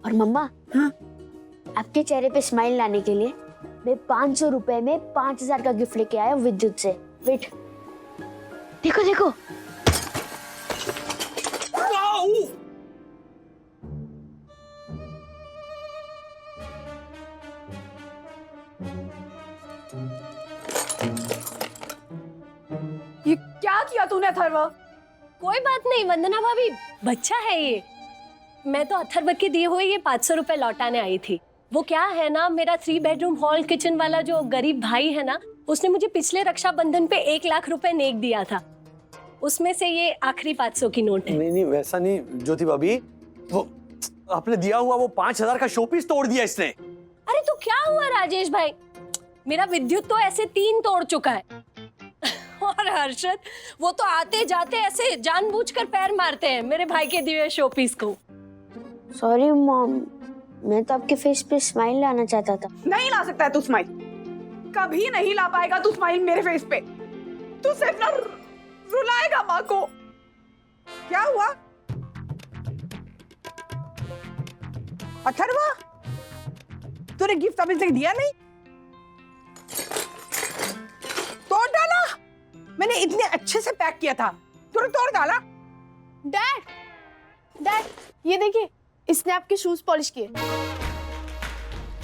Speaker 2: और मम्मा, हाँ? आपके चेहरे पे स्माइल लाने के लिए मैं 500 रुपए में 5000 का गिफ्ट लेके आया विद्युत से। वेट, देखो देखो।
Speaker 3: ये क्या किया तूने अथर्व?
Speaker 10: कोई बात नहीं वंदना भाभी, बच्चा है ये। मैं तो अथर्व के दिए हुए ये 500 रुपए लौटाने आई थी। वो क्या है ना, मेरा 3 बेडरूम हॉल किचन वाला जो गरीब भाई है ना, उसने मुझे पिछले रक्षाबंधन पे 1 लाख रुपए नेक दिया था। उसमें से ये आखिरी 500 की नोट है।
Speaker 1: नहीं वैसा नहीं ज्योति भाभी, वो आपने दिया हुआ वो 5000 का शोपीस तोड़ दिया इसने।
Speaker 10: अरे तो क्या हुआ राजेश भाई, मेरा विद्युत तो ऐसे 3 तोड़ चुका है। और हर्षद, वो तो आते जाते ऐसे जानबूझकर पैर मारते हैं मेरे भाई के दिए शोपीस को।
Speaker 2: सॉरी मॉम, मैं तो आपके फेस पे स्माइल लाना चाहता था।
Speaker 3: नहीं ला सकता है तू स्माइल, कभी नहीं ला पाएगा तू स्माइल मेरे फेस पे। तू सिर्फ ना रुलाएगा माँ को।
Speaker 11: क्या हुआ अथर्वा, तूने गिफ्ट अभी तक दिया नहीं? तोड़ डाला? मैंने इतने अच्छे से पैक किया था, तूने तोड़ डाला?
Speaker 7: डैड, ये देखिए, इसने आपके शूज पॉलिश किए।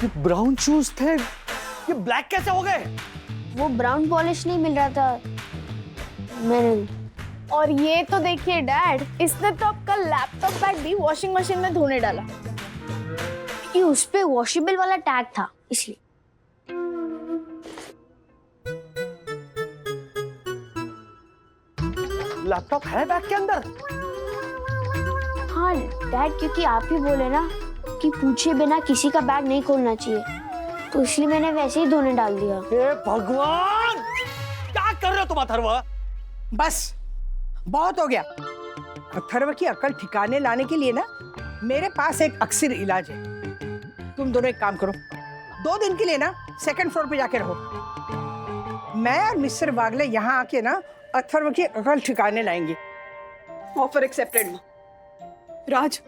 Speaker 1: ये ब्राउन शूज थे, ये ब्लैक कैसे हो गए?
Speaker 2: वो ब्राउन पॉलिश नहीं मिल रहा था, मैंने।
Speaker 7: और ये तो देखिए डैड, इसने तो आपका लैपटॉप बैग भी वॉशिंग मशीन में धोने डाला।
Speaker 2: ये उस पे वॉशेबल वाला टैग था इसलिए।
Speaker 1: लैपटॉप है बैग के अंदर?
Speaker 2: हाँ डैड, क्योंकि आप ही बोले ना कि पूछे बिना किसी का बैग नहीं खोलना चाहिए, तो इसलिए मैंने वैसे ही धोने डाल दिया।
Speaker 1: हे भगवान, क्या कर रहे हो तुम अथर्व?
Speaker 11: बस बहुत हो गया। अथर्व की अकल ठिकाने लाने के लिए ना मेरे पास एक अक्सर इलाज है। तुम दोनों एक काम करो, 2 दिन के लिए ना 2nd फ्लोर पे जाके रहो। मैं और मिस्टर बागले यहाँ आके ना अथर्व की अकल ठिकाने लाएंगे।
Speaker 3: Offer accepted. राज,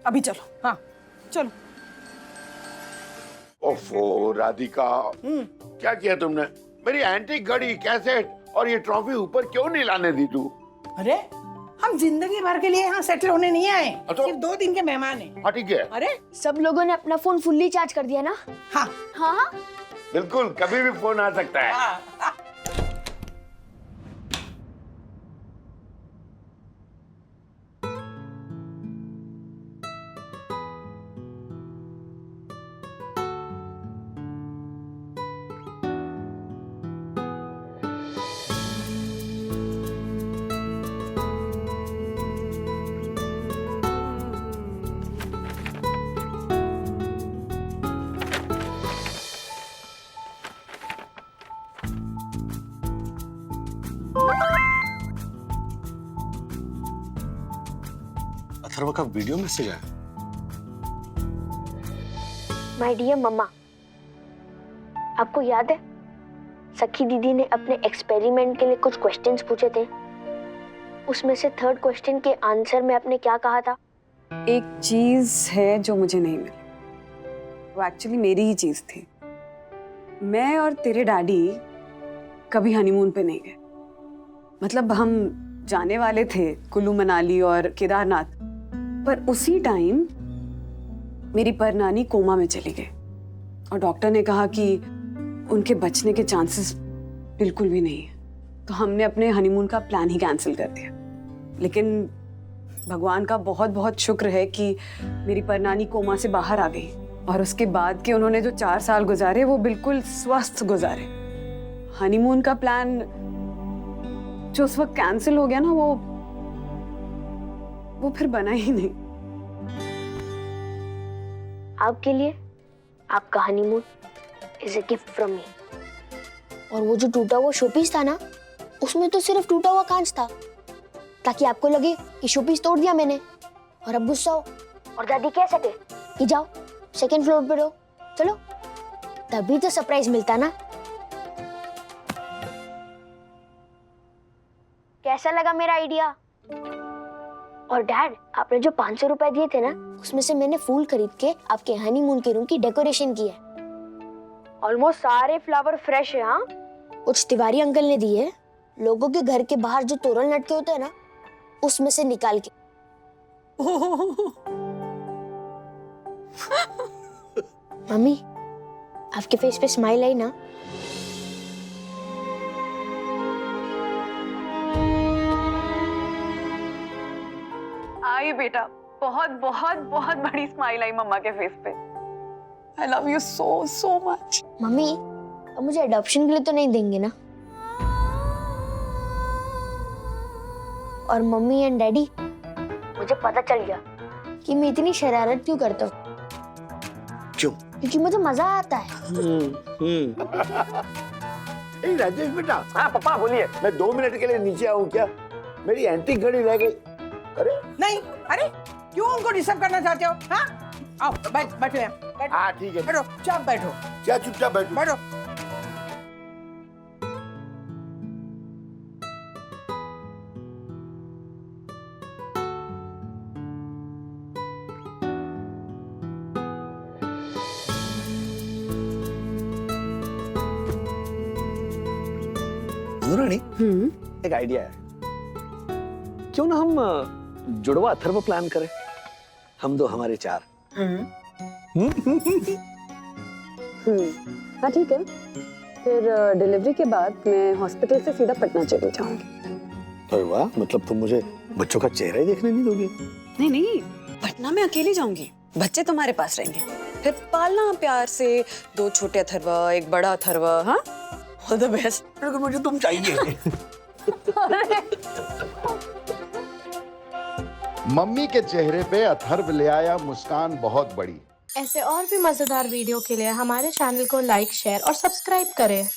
Speaker 3: अभी चलो।
Speaker 11: हाँ
Speaker 3: चलो।
Speaker 4: ओफो राधिका, क्या किया तुमने? मेरी एंटीक घड़ी, कैसेट और ये ट्रॉफी ऊपर क्यों नहीं लाने दी तू?
Speaker 11: अरे हम जिंदगी भर के लिए यहाँ सेटल होने नहीं आए,
Speaker 4: तो?
Speaker 11: सिर्फ 2 दिन के मेहमान हैं।
Speaker 4: हाँ ठीक है।
Speaker 11: अरे
Speaker 2: सब लोगों ने अपना फोन फुल्ली चार्ज कर दिया ना?
Speaker 11: हाँ
Speaker 2: हाँ
Speaker 4: बिल्कुल, कभी भी फोन आ सकता है।
Speaker 11: हाँ।
Speaker 1: अथर्व का वीडियो मैसेज आया।
Speaker 2: माय डियर मम्मा, आपको याद है सखी दीदी ने अपने एक्सपेरिमेंट के लिए कुछ क्वेश्चंस पूछे थे, उसमें से थर्ड क्वेश्चन के आंसर में आपने क्या कहा था?
Speaker 3: एक चीज है जो मुझे नहीं मिली, वो एक्चुअली मेरी ही चीज थी। मैं और तेरे डैडी कभी हनीमून पे नहीं गए। मतलब हम जाने वाले थे कुल्लू मनाली और केदारनाथ, पर उसी टाइम मेरी परनानी कोमा में चली गई और डॉक्टर ने कहा कि उनके बचने के चांसेस बिल्कुल भी नहीं है। तो हमने अपने हनीमून का प्लान ही कैंसिल कर दिया। लेकिन भगवान का बहुत बहुत शुक्र है कि मेरी परनानी कोमा से बाहर आ गई और उसके बाद के उन्होंने जो 4 साल गुजारे वो बिल्कुल स्वस्थ गुजारे। हनीमून का प्लान जो उस वक्त कैंसिल हो गया ना, वो फिर बना ही नहीं।
Speaker 2: आपके लिए आपका honeymoon is a gift from me. और वो जो टूटा हुआ शोपीस था ना, उसमें तो सिर्फ टूटा हुआ कांच था, ताकि आपको लगे कि शोपीस तोड़ दिया मैंने और अब गुस्सा हो और दादी कह सके कि जाओ सेकंड फ्लोर पे रहो। चलो, तभी तो सरप्राइज मिलता ना। कैसा लगा मेरा आइडिया? और डैड, आपने जो 500 रुपए दिए थे ना, उसमें से मैंने फूल खरीद के आपके हनीमून के रूम की डेकोरेशन की है। ऑलमोस्ट सारे फ्लावर फ्रेश है। हाँ, कुछ तिवारी अंकल ने दिए, लोगों के घर के बाहर जो तोरण लटके होते हैं ना, उसमें से निकाल के। मम्मी, आपके फेस पे स्माइल आई ना?
Speaker 3: आई बेटा, बहुत बहुत बहुत बड़ी स्माइल आई मम्मा के फेस पे। I love you so so much.
Speaker 2: Mummy, अब मुझे अडॉप्शन के लिए तो नहीं देंगे ना? और मम्मी एंड डैडी, मुझे पता चल गया कि मैं इतनी शरारत क्यों करता हूँ।
Speaker 4: क्यों?
Speaker 2: क्योंकि मुझे मजा आता है।
Speaker 4: ए राजेश बेटा। हाँ पापा बोलिए। मैं 2 मिनट के लिए नीचे आऊँ क्या? मेरी एंटीक घड़ी रह गई। अरे
Speaker 11: नहीं, अरे क्यों उनको डिस्टर्ब करना चाहते हो? हाँ, आओ बैठो यहाँ।
Speaker 4: हाँ ठीक है।
Speaker 11: बैठो, चुप बैठो।
Speaker 4: क्या चुपचाप बैठो?
Speaker 11: बैठो।
Speaker 1: रानी, एक आइडिया है। क्यों ना हम जुड़वा अथर्व प्लान करें? हम 2 हमारे 4।
Speaker 3: हाँ ठीक है। फिर डिलीवरी के बाद मैं हॉस्पिटल से सीधा पटना चली जाऊंगी।
Speaker 1: अरे वाह, मतलब तुम मुझे बच्चों का चेहरा ही देखने नहीं दोगे?
Speaker 3: नहीं नहीं, पटना में अकेली जाऊंगी, बच्चे तुम्हारे पास रहेंगे। फिर पालना प्यार से, 2 छोटे अथर्व, एक बड़ा अथर्व। हाँ, ऑल द बेस्ट।
Speaker 1: मुझे तुम चाहिए।
Speaker 15: मम्मी के चेहरे पे अथर्व ले आया मुस्कान बहुत बड़ी।
Speaker 7: ऐसे और भी मजेदार वीडियो के लिए हमारे चैनल को लाइक, शेयर और सब्सक्राइब करें।